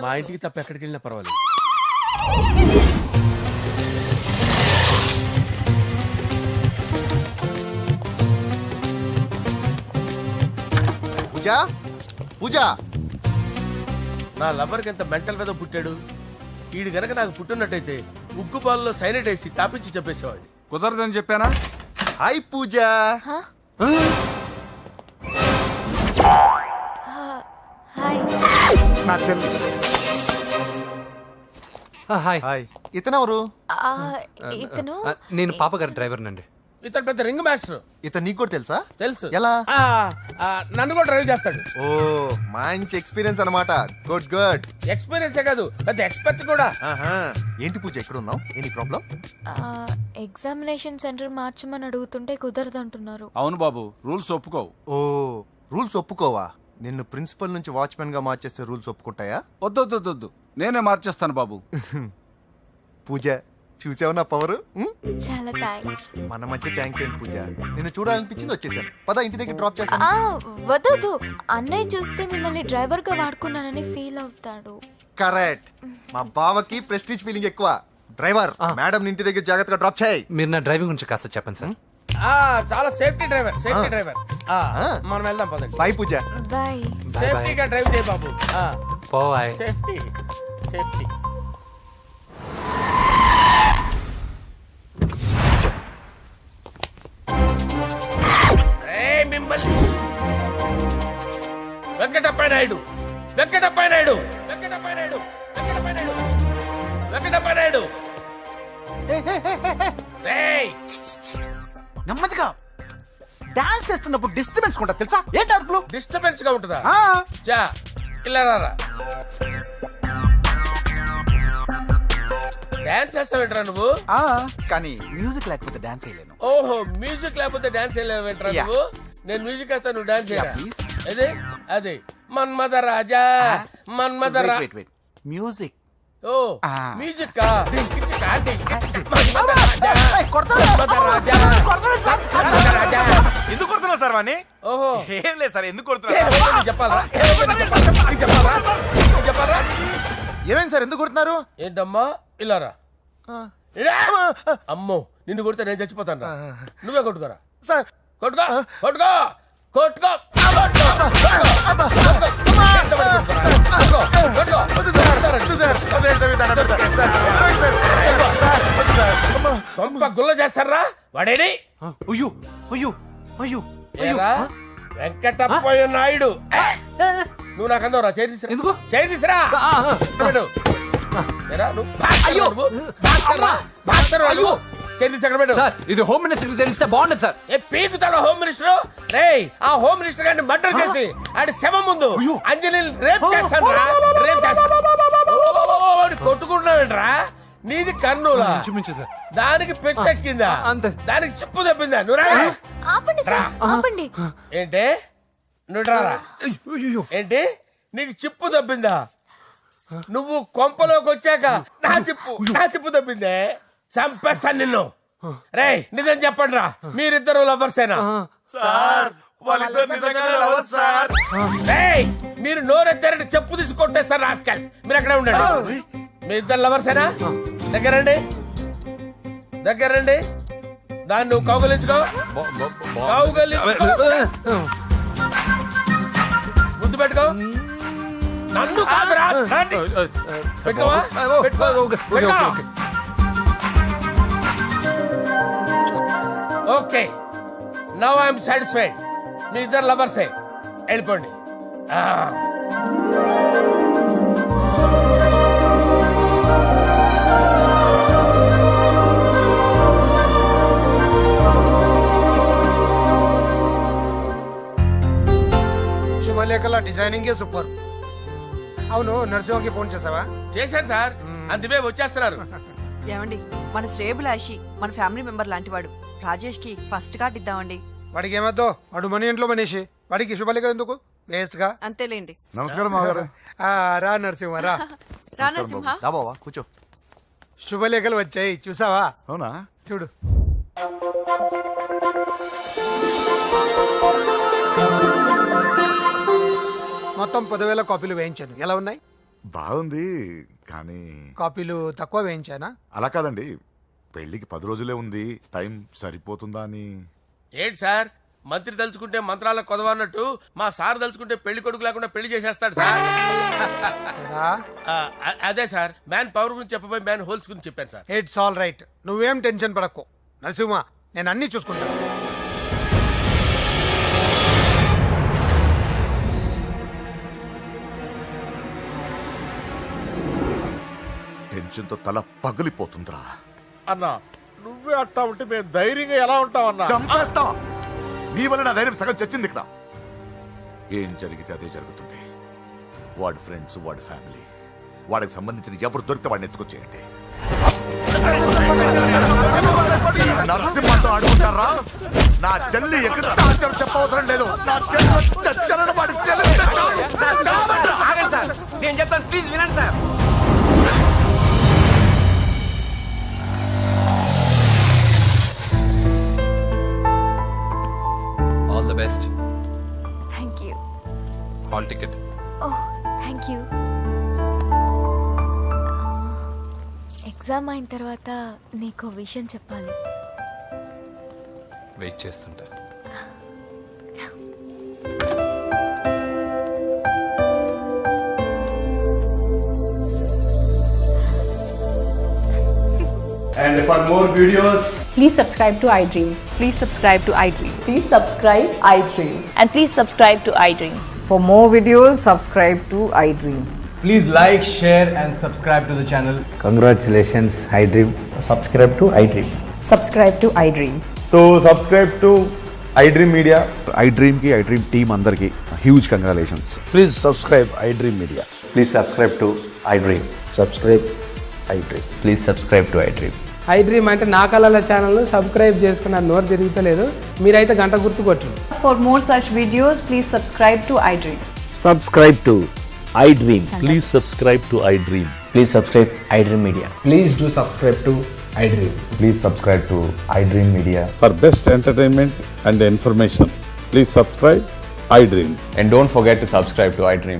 మా ఇంటికి తప్ప ఎక్కడికి వెళ్ళినా పర్వాలేదు. పూజ పూజ నా లవర్కి ఎంత మెంటల్ మీద పుట్టాడు. వీడు గనక నాకు పుట్టినట్టయితే ఉగ్గు పాలలో సైనట్ వేసి తాపించి చెప్పేసేవాడిని. కుదరదని చెప్పానా? హాయ్ పూజ. హాయ్. నా చెల్లి. హాయ్. హాయ్ ఇతనెవరు? ఇతను నేను పాప గారి డ్రైవర్ నండి. ఇతను పెద్ద రింగ్ మాస్టర్. ఇతను నీకు కూడా తెలుసా? తెలుసు. ఎలా? నన్ను కూడా డ్రైవ్ చేస్తాడు. ఓ మంచి ఎక్స్పీరియన్స్ అన్నమాట. Good good. ఎక్స్పీరియన్సే కాదు, పెద్ద ఎక్స్పర్ట్ కూడా. ఏంటి పూజ ఎక్కడ ఉన్నావు? Any problem? ఎగ్జామినేషన్ సెంటర్ మార్చమని అడుగుతుంటే కుదరదంటున్నారు. అవును బాబు, రూల్స్ ఒప్పుకోవు. ఓ రూల్స్ ఒప్పుకోవా? నిన్ను ప్రిన్సిపల్ నుంచి వాచ్మెన్ గా మార్చేస్తే రూల్స్ ఒప్పుకుంటాయా? వద్దు, నేనే మార్చేస్తాను బాబు. పూజ చూసావు నా పవర్? చాలా థ్యాంక్స్. మన మధ్య థ్యాంక్స్ ఏంటి పూజ, నిన్ను చూడాలనిపించింది వచ్చేసాను. పద ఇంటి దగ్గర డ్రాప్ చేస్తాను. వద్దు, అన్నయ్య చూస్తే మిమ్మల్ని డ్రైవర్ గా వాడుకున్నానని ఫీల్ అవుతాడు. కరెక్ట్. మా బావకి ప్రెస్టీజ్ ఫీలింగ్ ఎక్కువ. డ్రైవర్ మేడం ఇంటి దగ్గర జాగ్రత్తగా డ్రాప్ చేయి. మీరు నా డ్రైవింగ్ గురించి కాస్త చెప్పండి సార్. చాలా సేఫ్టీ డ్రైవర్. మనం వెళ్దాం పదండి. బాయ్ పూజ. బాయ్. సేఫ్టీగా డ్రైవ్ చేయ బాబు. పోవాయ్. సేఫ్టీ. మిమ్మల్ని వెంకటప్ప నాయుడు. నెమ్మదిగా డాన్స్ చేస్తున్నప్పుడు డిస్టర్బెన్స్ ఉంటా తెలుసా? ఏంటి అరుపులు? డిస్టర్బెన్స్ గా ఉంటుందా? చా ఇలా రారా. డాన్స్ చేస్తావేంట్రా నువ్వు? కానీ మ్యూజిక్ లేకపోతే డాన్స్ చేయలేను. ఓహో, మ్యూజిక్ లేకపోతే డాన్స్ చేయలేవేంట్రా Yeah. నువ్వు? నేను మ్యూజిక్ వేస్తాను, నువ్వు డాన్స్ చేయరా? please. అదే మన్మద రాజా. Wait. మ్యూజిక్. ఓ మ్యూజిక్ కా పిచ్చి కాంటి. మన్మద రాజా. ఎందుకు కొడుతున్నావు సార్ వాణ్ణి? ఓహో, ఏం లేదు సార్, ఎందుకు కొడుతున్నా? చెప్పాలా? ఏమైంది సార్, ఎందుకు కొడుతున్నారు? ఏంటమ్మా ఇలారా. అమ్మో, నిన్ను కొడితే నేను చచ్చిపోతాను. నువ్వే కొట్టుకోరా సార్. కొట్టుకో. గుల్ల చేస్తారా వాడేని? వెంకటప్పయ్య నాయుడు. నువ్వు నాకు అందవరా? ఎందుకు? చేసిరా. సార్ ఇది హోమ్ మినిస్టర్ తెలిస్తే బాగుండదు సార్. పీకుతాడు home minister. రేయ్, ఆ హోమ్ మినిస్టర్ గారిని మర్డర్ చేసి ఆడి శవం ముందు అంజలి రేప్ చేస్తాను. కొట్టుకుంటున్నావేంట్రా? నీది కర్నూలా? దానికి పెచ్చెక్కిందా? దానికి చెప్పు తప్పిందా? నువ్వు ఆపండి. ఏంటి? నువ్వు రారా. ఏంటి? నీకు చిప్పు తప్పిందా? నువ్వు కొంపలోకి వచ్చాక నా చిప్పు తప్పిందే. చంపేస్తాను నిన్ను. రేయ్, నిజం చెప్పండి రా, మీరిద్దరు లవర్సేనా? రేయ్, మీరు నోరెత్తారంటే చెప్పు తీసి కొట్టేస్తారు రాస్కల్స్. మీరు ఎక్కడ ఉండండి. మీ ఇద్దరు లవర్సేనా? దగ్గరండి. దాన్ని నువ్వు కౌగలించుకో. ముద్దు పెట్టుకో. నన్ను కాదురా. పెట్టుకోవా? Okay, now I'm satisfied. మీ ఇద్దరు లవర్సే, వెళ్ళిపోండి. శుభ డిజైనింగ్ సూపర్. అవును, నరసింహకి ఫోన్ చేసావా? చేశాను సార్, అందువే వచ్చేస్తున్నారు. ఏమండి, మన శ్రేయబులాషి మన ఫ్యామిలీ మెంబర్ లాంటివాడు. రాజేష్ కి ఫస్ట్ కార్డ్ ఇద్దామండి. వాడికి ఏమద్దో, వాడు మన ఇంట్లో మనిషి, వాడికి శుభలేఖ ఎందుకు వేస్ట్ గా. అంతేలేండి. నమస్కారం మామగారు. రా నరసింహ రా. రా నరసింహ. రా బావా కూర్చో. శుభలేఖలు వచ్చాయి చూసావా? అవునా? చూడు. మొత్తం 10,000 కాపీలు వేయించాను. ఎలా ఉన్నాయి? బాగుంది, కానీ కాపీలు తక్కువ వేయించానా? అలా కాదండి, పెళ్లికి 10 రోజులే ఉంది, టైం సరిపోతుందా అని. ఏంటి సార్, మంత్రి తలుచుకుంటే మంత్రాలకు కొదవన్నట్టు మా సార్ తలుచుకుంటే పెళ్లి కొడుకు లేకుండా పెళ్లి చేసేస్తాడు సార్. రా. అదే సార్, మ్యాన్ పవర్ గురించి చెప్పబోయి మ్యాన్ హోల్స్ గురించి చెప్పారు సార్. ఇట్స్ ఆల్ రైట్, నువ్వేం టెన్షన్ పడకు నరసింహ, నేను అన్ని చూసుకుంటాను. టెన్షన్తో తల పగిలిపోతుందిరా. అన్నా నువ్వే అట్టా ఉంటే మేము ధైర్యంగా ఎలా ఉంటామన్నా? చంపేస్తా. నీ వల్ల నా ధైర్యం సగం చచ్చింది ఇక్కడ. ఏం జరిగితే అదే జరుగుతుంది. వాడి ఫ్రెండ్స్, వాడి ఫ్యామిలీ, వాడికి సంబంధించిన ఎవరు దొరికితే వాడిని ఎత్తుకొచ్చేయండి. నరసింహతో ఆడుకుంటారా? నా చెల్లి ఎక్కడ టార్చర్ చెప్పవసరం లేదు. నా చెల్లి చచ్చలను వాడి నేను చెప్తాను, ప్లీజ్ వినండి sir. All the best. Thank you. Hall ticket. Oh, thank you. Exam అయిన తర్వాత నీకు విషయం చెప్పాలి. వెయిట్ చేస్తుంటా. And for more videos, Please subscribe to iDream. Please subscribe to iDream. Please subscribe iDream. And please subscribe to iDream. For more videos, subscribe to iDream. Please like, share and subscribe to the channel. congratulations, iDream. Subscribe to iDream. Subscribe to iDream. So subscribe to iDream Media. iDream ki iDream team andarki huge congratulations. Please subscribe iDream media. Please subscribe to iDream. Subscribe iDream. Please subscribe to iDream. iDream అంటే నా కళల channel subscribe చేసుకున్న నోరు తిరుగుతలేదు, మీరైతే గంట గుర్తు కొట్టండి. For more such videos, please subscribe to iDream. Subscribe to iDream. Please subscribe to iDream. Please subscribe iDream Media. Please do subscribe to iDream. Please subscribe to iDream Media. For best entertainment and information, please subscribe iDream. And don't forget to subscribe to iDream.